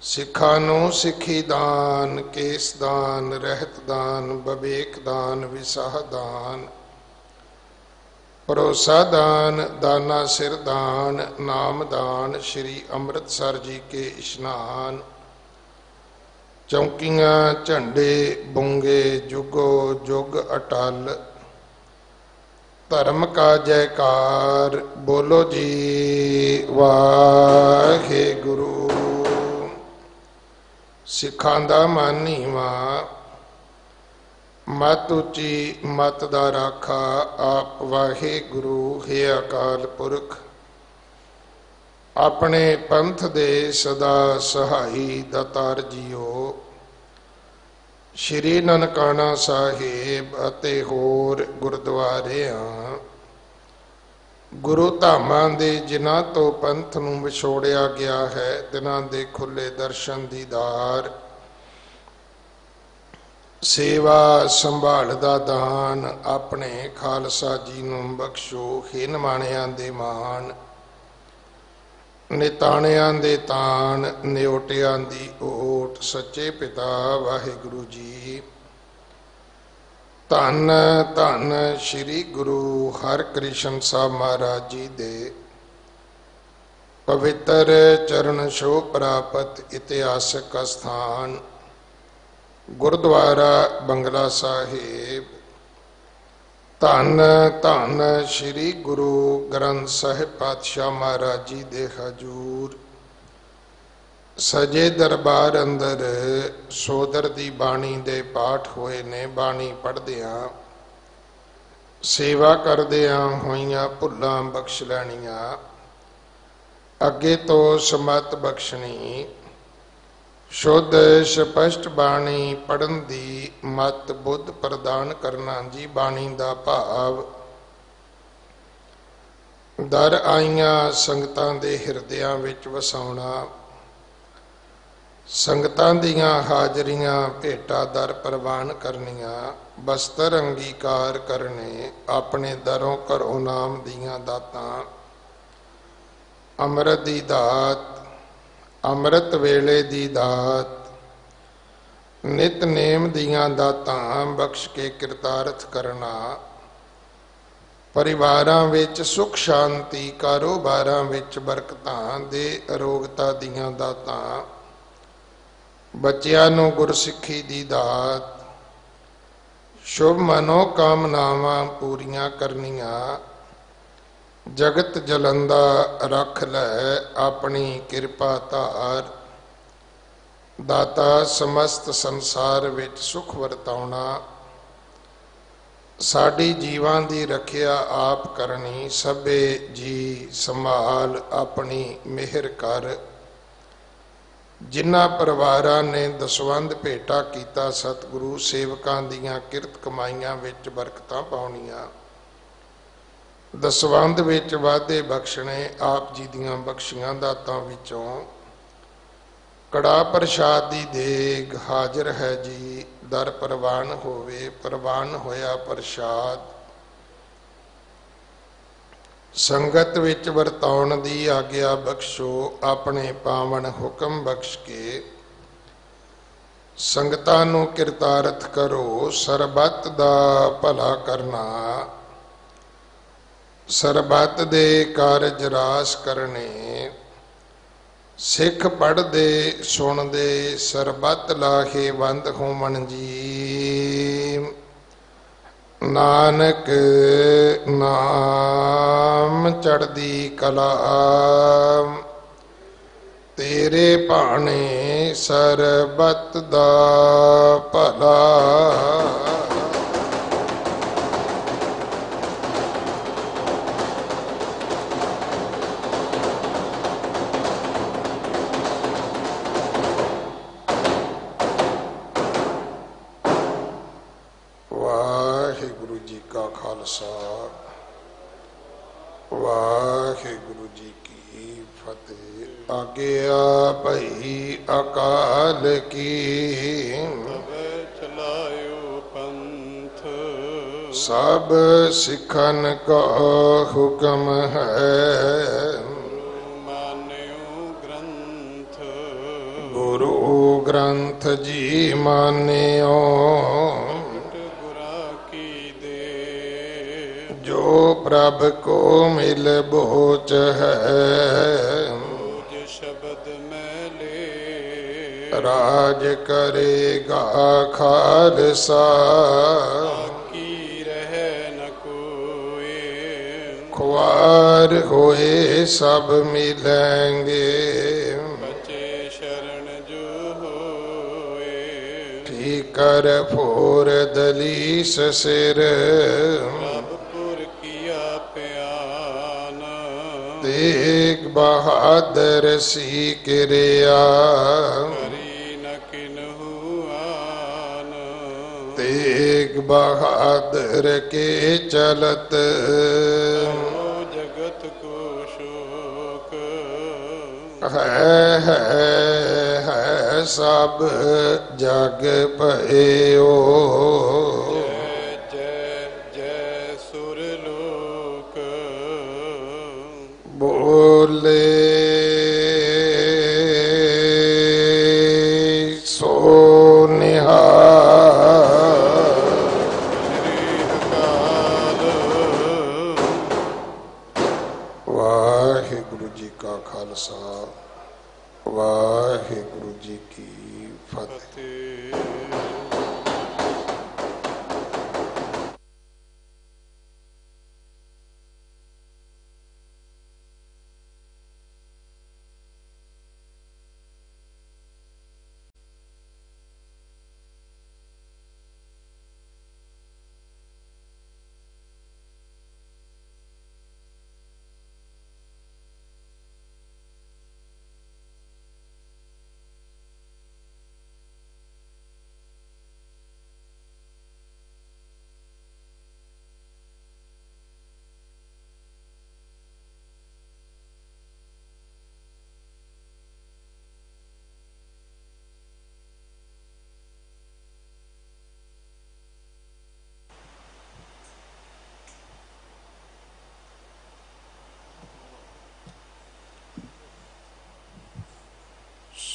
ਸਿੱਖਾਂ ਨੂੰ ਸਿੱਖੀ ਦਾਨ, ਕੇਸ ਦਾਨ, ਰਹਿਤ ਦਾਨ, ਬਵੇਕ ਦਾਨ, ਵਿਸਾਹ ਦਾਨ, ਭਰੋਸਾ ਦਾਨ, ਦਾਨਾ ਸਿਰ ਦਾਨ, ਨਾਮ ਦਾਨ, ਸ਼੍ਰੀ ਅੰਮ੍ਰਿਤਸਰ ਜੀ ਕੇ ਇਸ਼ਨਾਨ। ਚੌਂਕੀਆਂ ਝੰਡੇ ਬੁੰਗੇ ਜੁਗੋ ਜੁਗ ਅਟਲ, ਧਰਮ ਕਾ ਜੈਕਾਰ ਬੋਲੋ ਜੀ ਵਾਹਿਗੁਰੂ। ਸਿੱਖਾਂ ਦਾ ਮਨ ਨੀਵਾਂ, ਮਤ ਉੱਚੀ ਮਤ ਦਾ ਰਾਖਾ ਆਪ ਵਾਹਿਗੁਰੂ ਹੈ ਅਕਾਲ ਪੁਰਖ। ਆਪਣੇ ਪੰਥ ਦੇ ਸਦਾ ਸਹਾਈ ਦਾਤਾਰ ਜੀਓ। ਸ਼੍ਰੀ ਨਨਕਾਣਾ ਸਾਹਿਬ ਅਤੇ ਹੋਰ ਗੁਰਦੁਆਰਿਆਂ ਗੁਰੂ ਧਾਮਾਂ ਦੇ ਜਿਨ੍ਹਾਂ ਤੋਂ ਪੰਥ ਨੂੰ ਵਿਛੋੜਿਆ ਗਿਆ ਹੈ, ਤਿਨਾਂ ਦੇ ਖੁੱਲੇ ਦਰਸ਼ਨ ਦੀਦਾਰ, ਸੇਵਾ ਸੰਭਾਲ ਦਾ ਦਾਨ ਆਪਣੇ ਖਾਲਸਾ ਜੀ ਨੂੰ ਬਖਸ਼ੋ। ਹੇ ਨਿਮਾਣਿਆਂ ਦੇ ਮਾਣ, ਨਿਤਾਣਿਆਂ ਦੇ ਤਾਣ, ਨਿਓਟਿਆਂ ਦੀ ਓਟ ਸੱਚੇ ਪਿਤਾ ਵਾਹਿਗੁਰੂ ਜੀ। ਧੰਨ ਧੰਨ ਸ਼੍ਰੀ ਗੁਰੂ ਹਰਿਕ੍ਰਿਸ਼ਨ ਸਾਹਿਬ ਮਹਾਰਾਜ ਜੀ ਦੇ ਪਵਿੱਤਰ ਚਰਨ ਛੋਹ ਪ੍ਰਾਪਤ ਇਤਿਹਾਸਕ ਅਸਥਾਨ ਗੁਰਦੁਆਰਾ ਬੰਗਲਾ ਸਾਹਿਬ। ਧੰਨ ਧੰਨ ਸ਼੍ਰੀ ਗੁਰੂ ਗ੍ਰੰਥ ਸਾਹਿਬ ਪਾਤਸ਼ਾਹ ਮਹਾਰਾਜ ਜੀ ਦੇ ਹਜੂਰ ਸਜੇ ਦਰਬਾਰ ਅੰਦਰ ਸੋਦਰ ਦੀ ਬਾਣੀ ਦੇ ਪਾਠ ਹੋਏ ਨੇ। ਬਾਣੀ ਪੜ੍ਹਦਿਆਂ ਸੇਵਾ ਕਰਦਿਆਂ ਹੋਈਆਂ ਭੁੱਲਾਂ ਬਖਸ਼ ਲੈਣੀਆਂ, ਅੱਗੇ ਤੋਂ ਸਮਤ ਬਖਸ਼ਣੀ। ਸ਼ੁੱਧ ਸਪਸ਼ਟ ਬਾਣੀ ਪੜ੍ਹਨ ਦੀ ਮਤ ਬੁੱਧ ਪ੍ਰਦਾਨ ਕਰਨਾ ਜੀ। ਬਾਣੀ ਦਾ ਭਾਵ ਦਰ ਆਈਆਂ ਸੰਗਤਾਂ ਦੇ ਹਿਰਦਿਆਂ ਵਿੱਚ ਵਸਾਉਣਾ, ਸੰਗਤਾਂ ਦੀਆਂ ਹਾਜ਼ਰੀਆਂ ਭੇਟਾ ਦਰ ਪ੍ਰਵਾਨ ਕਰਨੀਆਂ, ਬਸਤਰ ਅੰਗੀਕਾਰ ਕਰਨੇ, ਆਪਣੇ ਦਰੋਂ ਘਰੋਂ ਨਾਮ ਦੀਆਂ ਦਾਤਾਂ, ਅੰਮ੍ਰਿਤ ਦੀ ਦਾਤ, ਅੰਮ੍ਰਿਤ ਵੇਲੇ ਦੀ ਦਾਤ, ਨਿਤਨੇਮ ਦੀਆਂ ਦਾਤਾਂ ਬਖਸ਼ ਕੇ ਕਿਰਤਾਰਥ ਕਰਨਾ। ਪਰਿਵਾਰਾਂ ਵਿੱਚ ਸੁਖ ਸ਼ਾਂਤੀ, ਕਾਰੋਬਾਰਾਂ ਵਿੱਚ ਬਰਕਤਾਂ ਦੇ ਅਰੋਗਤਾ ਦੀਆਂ ਦਾਤਾਂ, ਬੱਚਿਆਂ ਨੂੰ ਗੁਰਸਿੱਖੀ ਦੀ ਦਾਤ, ਸ਼ੁਭ ਮਨੋ ਕਾਮਨਾਵਾਂ ਪੂਰੀਆਂ ਕਰਨੀਆਂ। ਜਗਤ ਜਲੰਦਾ ਰੱਖ ਲੈ ਆਪਣੀ ਕਿਰਪਾ ਧਾਰ, ਦਾਤਾ ਸਮਸਤ ਸੰਸਾਰ ਵਿੱਚ ਸੁਖ ਵਰਤਾਉਣਾ। ਸਾਡੀ ਜੀਵਾਂ ਦੀ ਰੱਖਿਆ ਆਪ ਕਰਨੀ, ਸਭੇ ਜੀ ਸੰਭਾਲ ਆਪਣੀ ਮਿਹਰ ਕਰ। ਜਿਨ੍ਹਾਂ ਪਰਿਵਾਰਾਂ ਨੇ ਦਸਵੰਧ ਭੇਟਾ ਕੀਤਾ, ਸਤਿਗੁਰੂ ਸੇਵਕਾਂ ਦੀਆਂ ਕਿਰਤ ਕਮਾਈਆਂ ਵਿੱਚ ਬਰਕਤਾਂ ਪਾਉਣੀਆਂ। ਦਸਵੰਧ ਵਿੱਚ ਵਾਧੇ ਬਖਸ਼ਣੇ। ਆਪ ਜੀ ਦੀਆਂ ਬਖਸ਼ੀਆਂ ਦਾਤਾਂ ਵਿੱਚੋਂ ਕੜਾ ਪ੍ਰਸ਼ਾਦ ਦੀ ਦੇਗ ਹਾਜ਼ਰ ਹੈ ਜੀ। ਦਰ ਪ੍ਰਵਾਨ ਹੋਵੇ, ਪ੍ਰਵਾਨ ਹੋਇਆ ਪ੍ਰਸ਼ਾਦ ਸੰਗਤ ਵਿੱਚ ਵਰਤਾਉਣ ਦੀ ਆਗਿਆ ਬਖਸ਼ੋ। ਆਪਣੇ ਪਾਵਨ ਹੁਕਮ ਬਖਸ਼ ਕੇ ਸੰਗਤਾਂ ਨੂੰ ਕਿਰਤਾਰਥ ਕਰੋ। ਸਰਬੱਤ ਦਾ ਭਲਾ ਕਰਨਾ, ਸਰਬੱਤ ਦੇ ਕਾਰਜ ਰਾਸ ਕਰਨੇ। ਸਿੱਖ ਪੜ੍ਹਦੇ ਸੁਣਦੇ ਸਰਬੱਤ ਲਾਹੇਵੰਦ ਹੋਵਣ ਜੀ। ਨਾਨਕ ਨਾਮ ਚੜ੍ਹਦੀ ਕਲਾ ਤੇਰੇ ਭਾਣੇ ਸਰਬੱਤ ਦਾ ਭਲਾ। ਵਾਹਿਗੁਰੂ ਜੀ ਕਾ ਖਾਲਸਾ ਵਾਹਿਗੁਰੂ ਜੀ ਕੀ ਫਤਿਹ। ਆਗਿਆ ਭਈ ਅਕਾਲ ਕੀ ਚਲਾਇਓ ਪੰਥ ਸਭ ਸਿੱਖਨ ਕਾ ਹੁਕਮ ਹੈ। ਮਾਨਿਓ ਗ੍ਰੰਥ ਗੁਰੂ ਗ੍ਰੰਥ ਜੀ ਮਾਨਿਓ ਜੋ ਪ੍ਰਭ ਕੋ ਮਿਲ ਬੋਚ ਹੈ। ਸ਼ਬਦ ਮੈਂ ਲੈ ਰਾਜ ਕਰੇਗਾ ਖਾਲਸਾ ਕੀ ਰਹਿ ਨ ਕੋਏ। ਖੁਆਰ ਹੋਏ ਸਭ ਮਿਲੈਂਗੇ ਬਚੇ ਸ਼ਰਨ ਜੋ ਹੋਏ। ਠੀਕਰ ਫੋਰ ਦਲੀਸ ਸਿਰ ਤੇਗ ਬਹਾਦਰ ਸੀ ਕਿਰਿਆ ਕਰੀ ਨ ਕਿਨਹੂ ਆਨ। ਤੇਗ ਬਹਾਦਰ ਕੇ ਚਲਤ ਜਗਤ ਕੋ ਸ਼ੋਕ ਹੈ ਸਭ ਜਗ ਭਇਓ। ਬੋਲੇ ਸੋ ਨਿਹਾਲ। ਵਾਹਿਗੁਰੂ ਜੀ ਕਾ ਖਾਲਸਾ ਵਾਹਿਗੁਰੂ ਜੀ ਕੀ ਫਤਿਹ।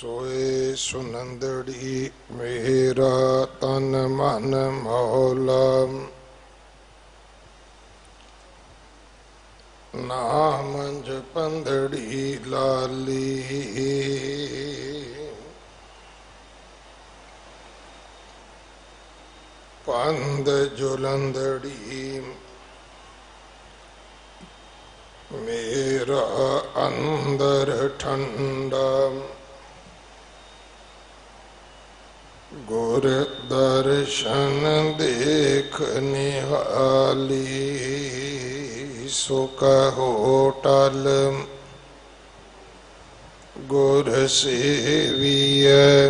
ਸੋਏ ਸੁਨੰਦੜੀ ਮੇਰਾ ਤਨ ਮਨ ਮੌਲਾ। ਨਾਮ ਜਪੰਦੜੀ ਲਾਲੀ ਪੰਦ ਜੁਲੰਦੜੀ ਮੇਰਾ ਅੰਦਰ ਠੰਡਾ। ਗੁਰ ਦਰਸ਼ਨ ਦੇਖ ਨਿਹਾਲੀ ਸੋ ਕਹੋ ਟਲ ਗੁਰ ਸੇਵੀਐ।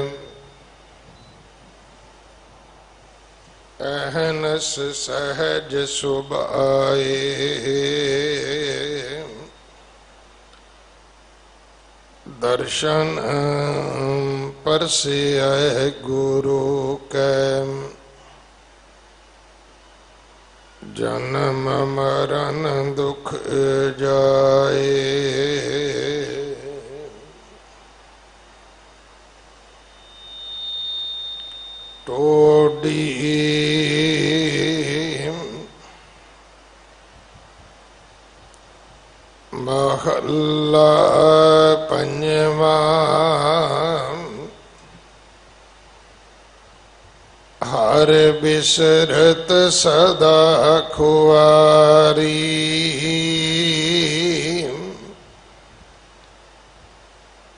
ਅਹਨਸ ਸਹਿਜ ਸੁਭਾਏ ਦਰਸ਼ਨ ਪਰਸਿਐ ਗੁਰੂ ਕੈ। ਜਨਮ ਮਰਨ ਦੁਖ ਜਾਏ ਟੋਡੀ ਮਹੱਲਾ ਪੰਜ ਪੰਜਵਾ ਹਰ ਬਿਸਰਤ ਸਦਾ ਖੁਆਰੀ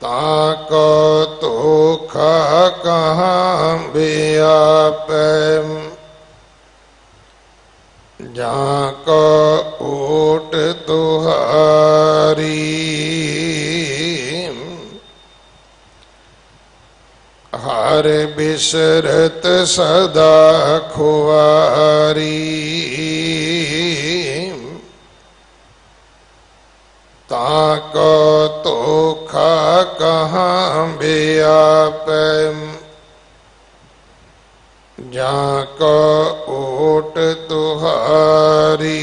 ਤਾਕੋ ਧੋਖਾ ਕਹਾਂ ਬਿਆਪੈ ਜਾਂ ਕੋ ਓਟ ਤੁਹਾਰੀ ਹਰ ਬਿਸਰਤ ਸਦਾ ਖੁਆਰੀ ਤਾਕੋ ਧੋਖਾ ਕਹਾਂ ਬਿਆਪੈ ਜਾਂ ਕੋ ਓਟ ਤੁਹਾਰੀ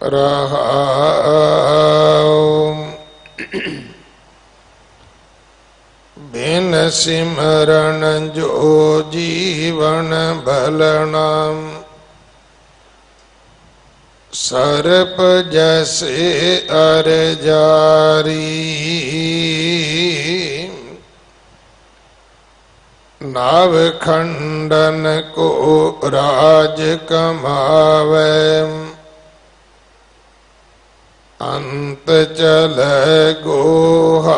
ਰਹਾਉ। ਬਿਨ ਸਿਮਰਨ ਜੋ ਜੀਵਨ ਭਲਣਾ ਸਰਪ ਜੈਸੇ ਅਰ ਜਾਰੀ ਨਾਵ ਖੰਡਨ ਕੋ ਰਾਜ ਕਮਾਵੇ ਅੰਤ ਚਲੇ ਗੋਹਾਰੀ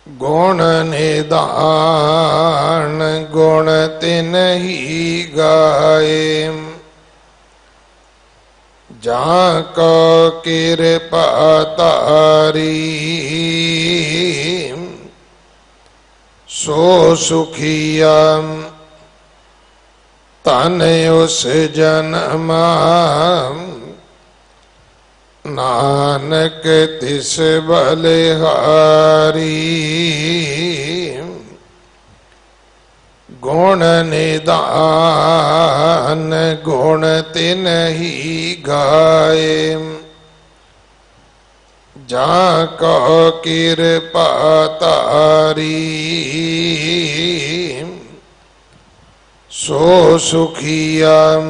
ਗੁਣ ਨਿਦਾਨ ਗੁਣ ਤਿਨਹੀ ਗਾਏ ਜਾਂ ਕੋ ਕਿਰਪਾ ਤਾਰੀ ਸੋ ਸੁਖੀਆ ਧਨ ਉਸ ਜਨਮਾ ਨਾਨਕ ਤਿਸ ਬਲਿਹਾਰੀ ਗੁਣ ਨਿਦਾਨ ਗੁਣ ਤਿਨਹੀ ਗਾਏ ਜਾਂ ਕੋ ਕਿਰਪਾ ਤਾਰੀ ਸੋ ਸੁਖੀਆ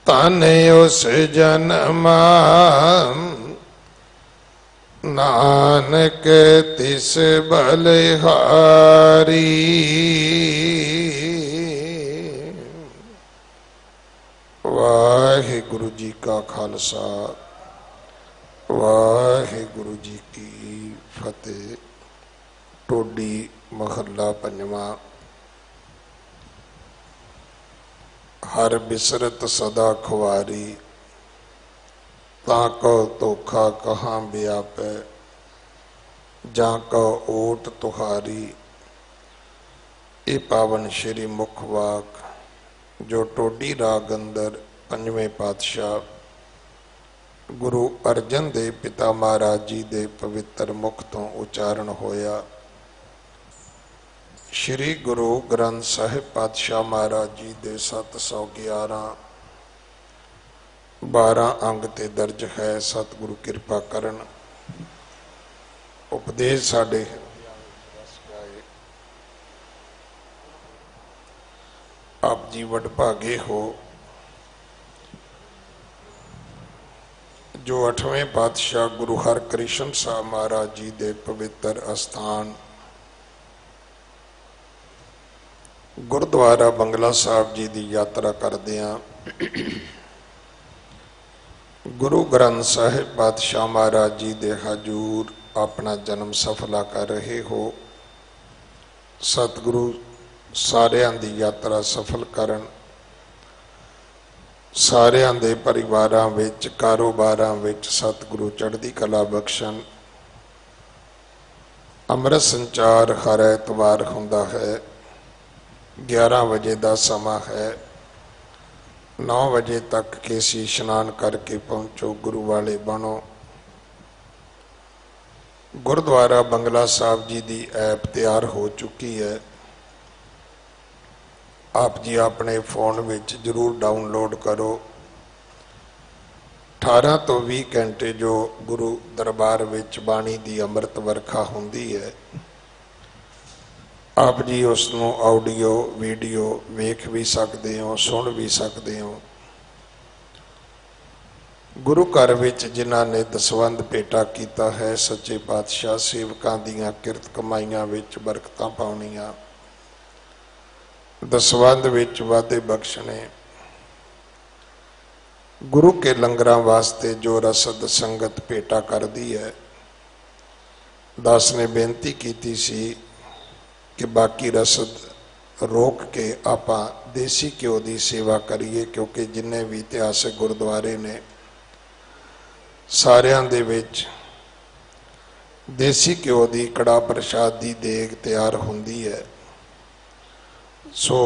ਧਨ ਉਸ ਜਨਮਾ ਨਾਨਕ ਤਿਸ ਬਲਿਹਾਰੀ। ਵਾਹਿਗੁਰੂ ਜੀ ਕਾ ਖਾਲਸਾ ਵਾਹਿਗੁਰੂ ਜੀ ਕੀ ਫਤਿਹ। ਟੋਡੀ ਮਹੱਲਾ ਪੰਜਵਾਂ। ਹਰ ਬਿਸਰਤ ਸਦਾ ਖੁਆਰੀ ਤਾਂ ਕੋ ਧੋਖਾ ਕਹਾਂ ਬਿਆਪੈ ਜਾਂ ਕੋ ਓਟ ਤੁਹਾਰੀ। ਇਹ ਪਾਵਨ ਸ਼੍ਰੀ ਮੁਖ ਵਾਕ ਜੋ ਟੋਡੀ ਰਾਗ ਅੰਦਰ ਪੰਜਵੇਂ ਪਾਤਸ਼ਾਹ ਗੁਰੂ ਅਰਜਨ ਦੇਵ ਪਿਤਾ ਮਹਾਰਾਜ ਜੀ ਦੇ ਪਵਿੱਤਰ ਮੁਖ ਤੋਂ ਉਚਾਰਨ ਹੋਇਆ। ਸ਼੍ਰੀ ਗੁਰੂ ਗ੍ਰੰਥ ਸਾਹਿਬ ਪਾਤਸ਼ਾਹ ਮਹਾਰਾਜ ਜੀ ਦੇ 711 12 ਅੰਗ ਤੇ ਦਰਜ ਹੈ। ਸਤਿਗੁਰੂ ਕਿਰਪਾ ਕਰਨ ਉਪਦੇਸ਼ ਸਾਡੇ ਆਪ ਜੀ ਵਡਭਾਗੇ ਹੋ ਜੋ 8ਵੇਂ ਪਾਤਸ਼ਾਹ ਗੁਰੂ ਹਰਕ੍ਰਿਸ਼ਨ ਸਾਹਿਬ ਮਹਾਰਾਜ ਜੀ ਦੇ ਪਵਿੱਤਰ ਅਸਥਾਨ ਗੁਰਦੁਆਰਾ ਬੰਗਲਾ ਸਾਹਿਬ ਜੀ ਦੀ ਯਾਤਰਾ ਕਰਦਿਆਂ ਗੁਰੂ ਗ੍ਰੰਥ ਸਾਹਿਬ ਪਾਤਸ਼ਾਹ ਮਹਾਰਾਜ ਜੀ ਦੇ ਹਜ਼ੂਰ ਆਪਣਾ ਜਨਮ ਸਫਲਾ ਕਰ ਰਹੇ ਹੋ। ਸਤਿਗੁਰੂ ਸਾਰਿਆਂ ਦੀ ਯਾਤਰਾ ਸਫਲ ਕਰਨ, ਸਾਰਿਆਂ ਦੇ ਪਰਿਵਾਰਾਂ ਵਿੱਚ ਕਾਰੋਬਾਰਾਂ ਵਿੱਚ ਸਤਿਗੁਰੂ ਚੜ੍ਹਦੀ ਕਲਾ ਬਖਸ਼ਣ। ਅੰਮ੍ਰਿਤ ਸੰਚਾਰ ਹਰ ਐਤਵਾਰ ਹੁੰਦਾ ਹੈ। 11 ਵਜੇ ਦਾ ਸਮਾਂ ਹੈ। 9 ਵਜੇ ਤੱਕ ਕੇਸੀ ਇਸ਼ਨਾਨ ਕਰਕੇ ਪਹੁੰਚੋ, ਗੁਰੂ ਵਾਲੇ ਬਣੋ। ਗੁਰਦੁਆਰਾ ਬੰਗਲਾ ਸਾਹਿਬ ਜੀ ਦੀ ਐਪ ਤਿਆਰ ਹੋ ਚੁੱਕੀ ਹੈ। ਆਪ ਜੀ ਆਪਣੇ ਫੋਨ ਵਿੱਚ ਜ਼ਰੂਰ ਡਾਊਨਲੋਡ ਕਰੋ। 18 ਤੋਂ 20 ਘੰਟੇ ਜੋ ਗੁਰੂ ਦਰਬਾਰ ਵਿੱਚ ਬਾਣੀ ਦੀ ਅੰਮ੍ਰਿਤ ਵਰਖਾ ਹੁੰਦੀ ਹੈ, ਆਪ ਜੀ ਉਸ ਨੂੰ ਆਡੀਓ ਵੀਡੀਓ ਵੇਖ ਵੀ ਸਕਦੇ ਹੋ, ਸੁਣ ਵੀ ਸਕਦੇ ਹੋ। ਗੁਰੂ ਘਰ ਵਿੱਚ ਜਿਨ੍ਹਾਂ ਨੇ ਦਸਵੰਧ ਭੇਟਾ ਕੀਤਾ ਹੈ, ਸੱਚੇ ਪਾਤਸ਼ਾਹ ਸੇਵਕਾਂ ਦੀਆਂ ਕਿਰਤ ਕਮਾਈਆਂ ਵਿੱਚ ਬਰਕਤਾਂ ਪਾਉਣੀਆਂ, ਦਸਵੰਧ ਵਿੱਚ ਵਾਧੇ ਬਖਸ਼ਣੇ। ਗੁਰੂ ਕੇ ਲੰਗਰਾਂ ਵਾਸਤੇ ਜੋ ਰਸਦ ਸੰਗਤ ਭੇਟਾ ਕਰਦੀ ਹੈ, ਦਾਸ ਨੇ ਬੇਨਤੀ ਕੀਤੀ ਸੀ ਕਿ ਬਾਕੀ ਰਸਦ ਰੋਕ ਕੇ ਆਪਾਂ ਦੇਸੀ ਘਿਓ ਦੀ ਸੇਵਾ ਕਰੀਏ, ਕਿਉਂਕਿ ਜਿੰਨੇ ਵੀ ਇਤਿਹਾਸਕ ਗੁਰਦੁਆਰੇ ਨੇ ਸਾਰਿਆਂ ਦੇ ਵਿੱਚ ਦੇਸੀ ਘਿਓ ਦੀ ਕੜਾਹ ਪ੍ਰਸ਼ਾਦ ਦੀ ਦੇਗ ਤਿਆਰ ਹੁੰਦੀ ਹੈ। ਸੋ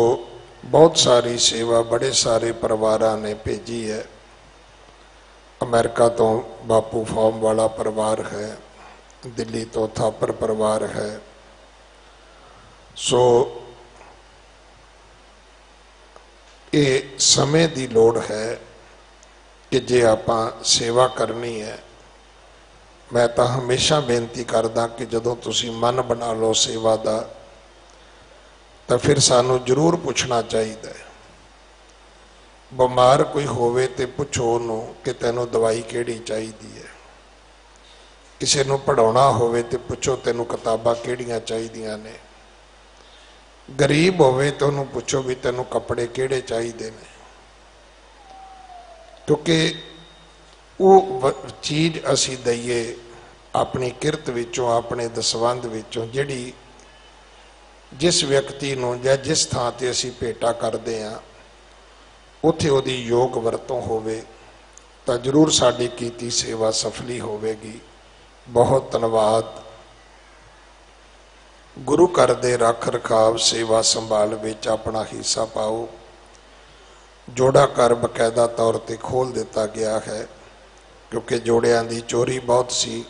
ਬਹੁਤ ਸਾਰੀ ਸੇਵਾ ਬੜੇ ਸਾਰੇ ਪਰਿਵਾਰਾਂ ਨੇ ਭੇਜੀ ਹੈ। ਅਮਰੀਕਾ ਤੋਂ ਬਾਪੂ ਫਾਰਮ ਵਾਲਾ ਪਰਿਵਾਰ ਹੈ, ਦਿੱਲੀ ਤੋਂ ਥਾਪਰ ਪਰਿਵਾਰ ਹੈ। ਸੋ ਇਹ ਸਮੇਂ ਦੀ ਲੋੜ ਹੈ ਕਿ ਜੇ ਆਪਾਂ ਸੇਵਾ ਕਰਨੀ ਹੈ, ਮੈਂ ਤਾਂ ਹਮੇਸ਼ਾ ਬੇਨਤੀ ਕਰਦਾ ਕਿ ਜਦੋਂ ਤੁਸੀਂ ਮਨ ਬਣਾ ਲਓ ਸੇਵਾ ਦਾ, ਤਾਂ ਫਿਰ ਸਾਨੂੰ ਜ਼ਰੂਰ ਪੁੱਛਣਾ ਚਾਹੀਦਾ ਹੈ। ਬਿਮਾਰ ਕੋਈ ਹੋਵੇ ਤੇ ਪੁੱਛੋ ਉਹਨੂੰ ਕਿ ਤੈਨੂੰ ਦਵਾਈ ਕਿਹੜੀ ਚਾਹੀਦੀ ਹੈ। ਕਿਸੇ ਨੂੰ ਪੜ੍ਹਾਉਣਾ ਹੋਵੇ ਤੇ ਪੁੱਛੋ ਤੈਨੂੰ ਕਿਤਾਬਾਂ ਕਿਹੜੀਆਂ ਚਾਹੀਦੀਆਂ ਨੇ। ਗਰੀਬ ਹੋਵੇ ਤਾਂ ਉਹਨੂੰ ਪੁੱਛੋ ਵੀ ਤੈਨੂੰ ਕੱਪੜੇ ਕਿਹੜੇ ਚਾਹੀਦੇ ਨੇ, ਕਿਉਂਕਿ ਉਹ ਚੀਜ਼ ਅਸੀਂ ਦਈਏ ਆਪਣੀ ਕਿਰਤ ਵਿੱਚੋਂ, ਆਪਣੇ ਦਸਵੰਧ ਵਿੱਚੋਂ, ਜਿਹੜੀ ਜਿਸ ਵਿਅਕਤੀ ਨੂੰ ਜਾਂ ਜਿਸ ਥਾਂ ਤੇ ਅਸੀਂ ਭੇਟਾ ਕਰਦੇ ਹਾਂ ਉੱਥੇ ਉਹਦੀ ਯੋਗ ਵਰਤੋਂ ਹੋਵੇ ਤਾਂ ਜ਼ਰੂਰ ਸਾਡੀ ਕੀਤੀ ਸੇਵਾ ਸਫਲੀ ਹੋਵੇਗੀ। ਬਹੁਤ ਧੰਨਵਾਦ। ਗੁਰੂ ਘਰ ਦੇ ਰੱਖ ਰਖਾਵ ਸੇਵਾ ਸੰਭਾਲ ਵਿੱਚ ਆਪਣਾ ਹਿੱਸਾ ਪਾਓ। ਜੋੜਾ ਘਰ ਬਕਾਇਦਾ ਤੌਰ ਤੇ ਖੋਲ੍ਹ ਦਿੱਤਾ ਗਿਆ ਹੈ, ਕਿਉਂਕਿ ਜੋੜਿਆਂ ਦੀ ਚੋਰੀ ਬਹੁਤ ਸੀ।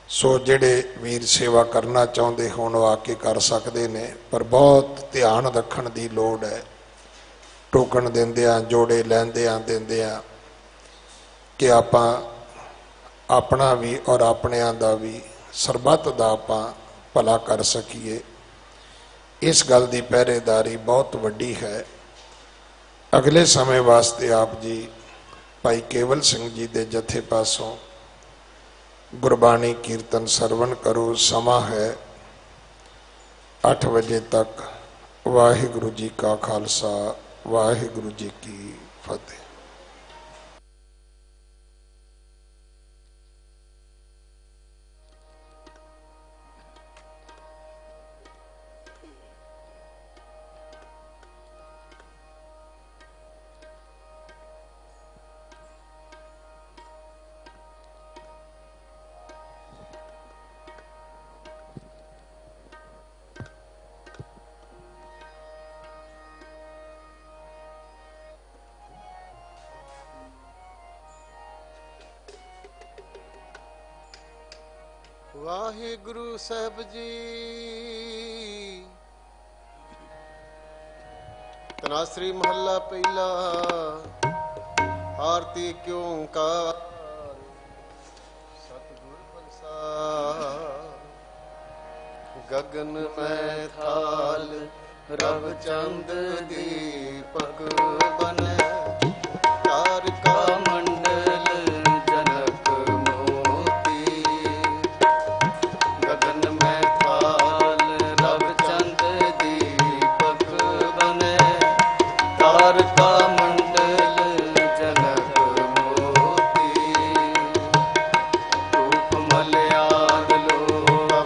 ਸੋ ਜਿਹੜੇ ਵੀਰ ਸੇਵਾ ਕਰਨਾ ਚਾਹੁੰਦੇ ਹੋਣ ਉਹ ਆ ਕੇ ਕਰ ਸਕਦੇ ਨੇ, ਪਰ ਬਹੁਤ ਧਿਆਨ ਰੱਖਣ ਦੀ ਲੋੜ ਹੈ। ਟੋਕਣ ਦਿੰਦਿਆਂ, ਜੋੜੇ ਲੈਂਦਿਆਂ ਦਿੰਦਿਆਂ, ਕਿ ਆਪਾਂ ਆਪਣਾ ਵੀ ਔਰ ਆਪਣਿਆਂ ਦਾ ਵੀ, ਸਰਬੱਤ ਦਾ ਆਪਾਂ ਭਲਾ ਕਰ ਸਕੀਏ। ਇਸ ਗੱਲ ਦੀ ਪਹਿਰੇਦਾਰੀ ਬਹੁਤ ਵੱਡੀ ਹੈ। ਅਗਲੇ ਸਮੇਂ ਵਾਸਤੇ ਆਪ ਜੀ ਭਾਈ ਕੇਵਲ ਸਿੰਘ ਜੀ ਦੇ ਜਥੇ ਪਾਸੋਂ ਗੁਰਬਾਣੀ ਕੀਰਤਨ ਸਰਵਣ ਕਰੋ। ਸਮਾਂ ਹੈ 8 ਵਜੇ ਤੱਕ। ਵਾਹਿਗੁਰੂ ਜੀ ਕਾ ਖਾਲਸਾ, ਵਾਹਿਗੁਰੂ ਜੀ ਕੀ ਫਤਿਹ। ਵਾਹਿਗੁਰੂ ਸਾਹਿਬ ਜੀ। ਤਨਾਸਰੀ ਮਹੱਲਾ ਪਹਿਲਾ। ਆਰਤੀ ਕਿਉ ਓੰਕਾਰ ਸਤਿਗੁਰ ਪ੍ਰਸਾਦ। ਗਗਨ ਮੈਂ ਥਾਲ ਰਵ ਚੰਦ ਦੀਪਕ ਬਨੈ। ਤਾਰਿਕਾ ਮੰਡਲ ਜਨਕ ਮੋਤੀ। ਗਗਨ ਮੈਂ ਥਾਲ ਰਵ ਚੰਦ ਦੀਪਕ ਬਨੈ। ਤਾਰਿਕਾ ਮੰਡਲ ਜਨਕ ਮੋਤੀ। ਧੂਪ ਮਲਿਆਦ ਲੋ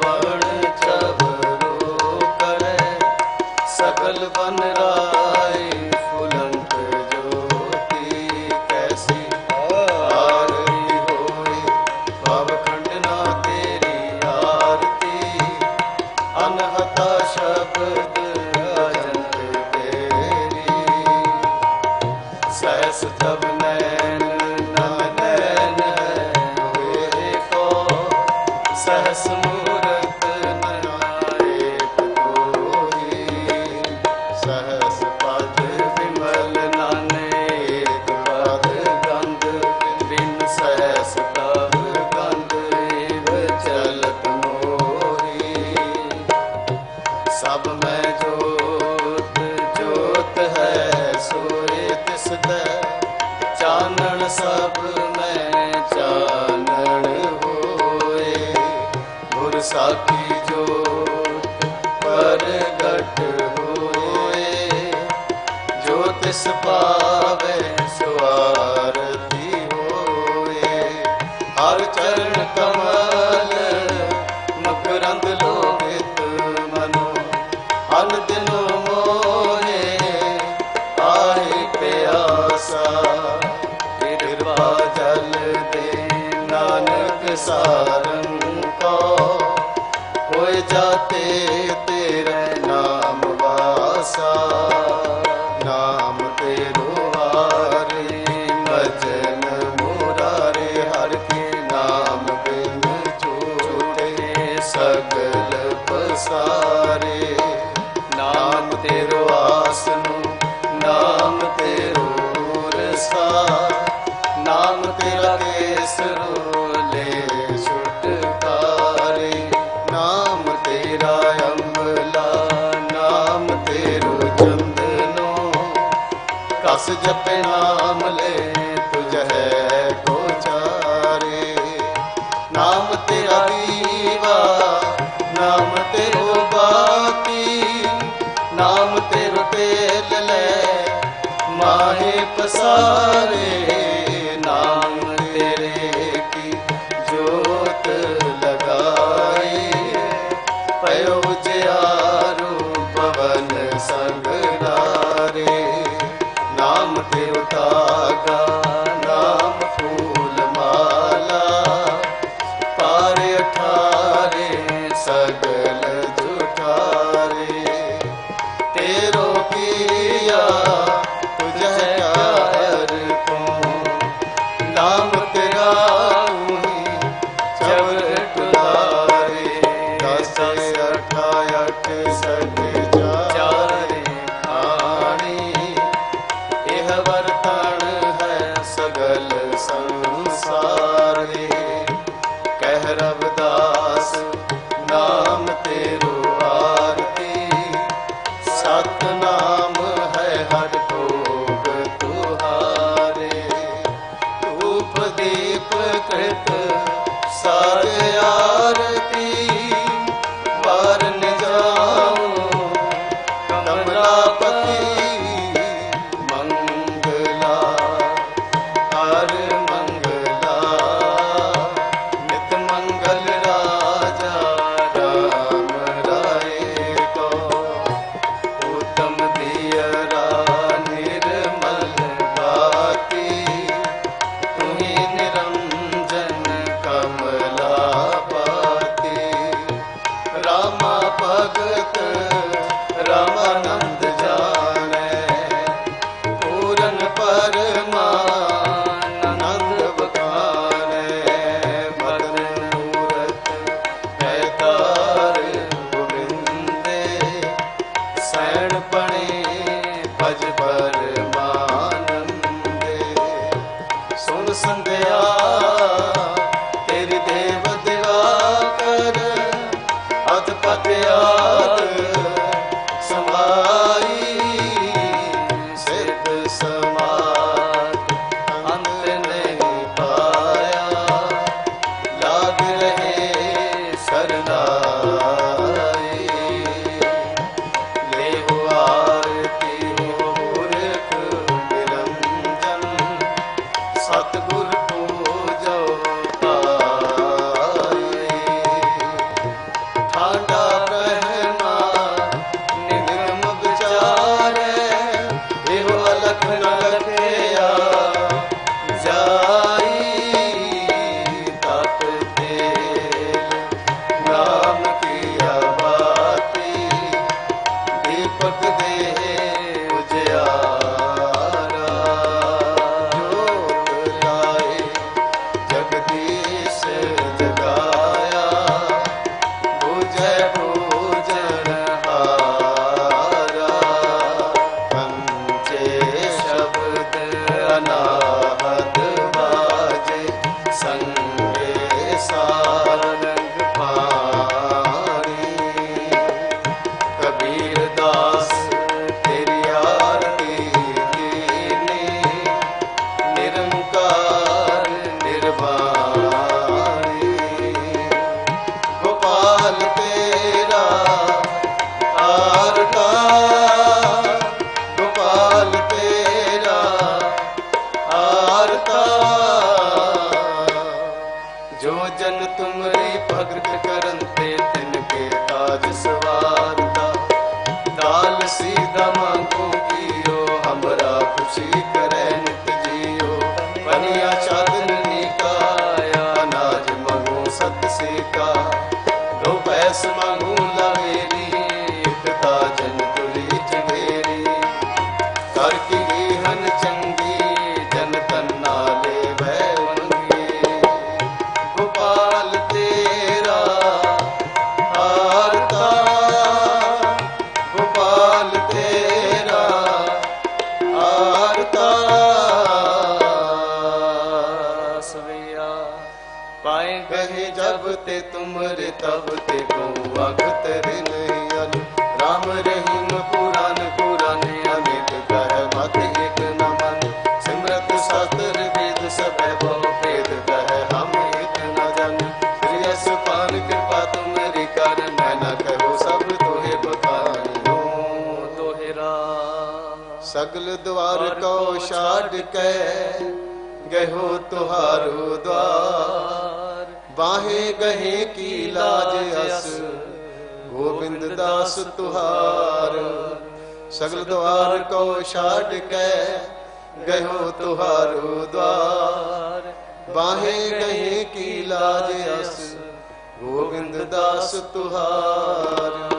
ਵਣ ਚਬਰੋ ਕਰੈ। ਸਕਲ ਬਨ ਰਾਏ ਫੁਲੰਤ ਜੋਤੀ। ਕੈਸੀ ਆਰਤੀ ਹੋਏ ਭਵ ਖੰਡਨਾ ਤੇਰੀ ਆਰਤੀ। ਅਨਹਤਾ ਸ਼ਬਦ ਅਜੰਤ ਤੇਰੀ। ਸਹਿਸ ਤਬ ਨੈਣ ਨਨ ਨੈਣ ਹੈ ਹੋਏ ਕੋ। ਸਹਸ ਮੂਰਤ ਨਾਇਕ ਕੋਈ। ਸਹਸ ਪਦ ਵਿਮਲ ਨਾਨਕ ਪਦ ਗੰਧ। ਬਿਨ ਸਹਸ ਤਬ ਗੰਧ ਏਵ ਚਲਤ ਮੋਹੀ। पावे सुआरती होए। हर चरण कमल मकरंद लोभित मनो। अन दिनो मोहे आए प्यासा। कृपा जल दे नानक सारंग को। होए जाते तेरे नाम वासा। नाम तेरो हारे भजन मुरारे। हर के नाम बिन छूटे सगल पसारे। नाम तेरो आसनो नाम तेरो रसा। नाम तेरा केसरो ले छुटकारे। नाम तेरा अम्बला नाम तेरो चंदनो। कस जपे नाम ले तुझ है को चारे। नाम तेरा दीवा नाम तेरो बाती। नाम तेरो तेल ले माहे पसारे। नाम तेरे की जोत लगाई। पयो जियारो पवन संगरारे। नाम तेरो तागा नाम फूल माला। पारे अठारे सगल जुठारे। तेरो पिया तुझ है प्यार को। नाम तेरा ही चवर टुलारे। दस अठायठ सठ चारे आणी। यह वरदान है सगल संसारे। कह रविदास नाम तेरो आरती। सतनाम है हर भोग तुहारे। धूप दीप कृत सारे आरती। बारन जाऊं कमलापति। मंगला हर मंगला नित मंगल राजा राम राय को। उत्तम दियरा निर्मल बाती। तुम्ही निरंजन कमलापति। रामा भगत रामानंद जाने। पूरन परमानंद बखाने। मदन मूरत पैतार गोविंदे। सैन पणे भज परमानंदे। सुन संध्या तेरी देव दिवाकर। अधपत आग समाई। सिद्ध समाज अंत नहीं पाया। लाग रहे सरनाई। ले हो आरती हो मूर्ख निरंजन। सतगुर पूजो पाई। ठाडा रहना निगम विचारे। एहो अलख ना पाया खुशी करे नित जियो बनिया चादरनी काया अनाज मंगू सत सेका दो पैस मंगू लवेरी एकता जन तुरी चढ़ेरी कर की हन चंगी जन तन्ना ले वह मंगी गोपाल तेरा आरता गोपाल तेरा आरता सवैया पाए गहे जब ते तुमरे तब ते को वक्त नहीं अनु राम रहीम पुराण पुराने अनेक कह मत एक न मन सिमरत शास्त्र वेद सब बहु भेद कह हम एक न जन श्री यस पान कृपा तुम्हारी कर मैं न कहो सब तोहे बखानियो तोहेरा सगल द्वार को छाड़ के गहो तुहारो द्वार बाहे गहे की लाज अस गोविंद दास तुहार सगल द्वार को छाड़ के गहो तुहारो द्वार बाहे गहे की लाज अस गोविंद दास तुहार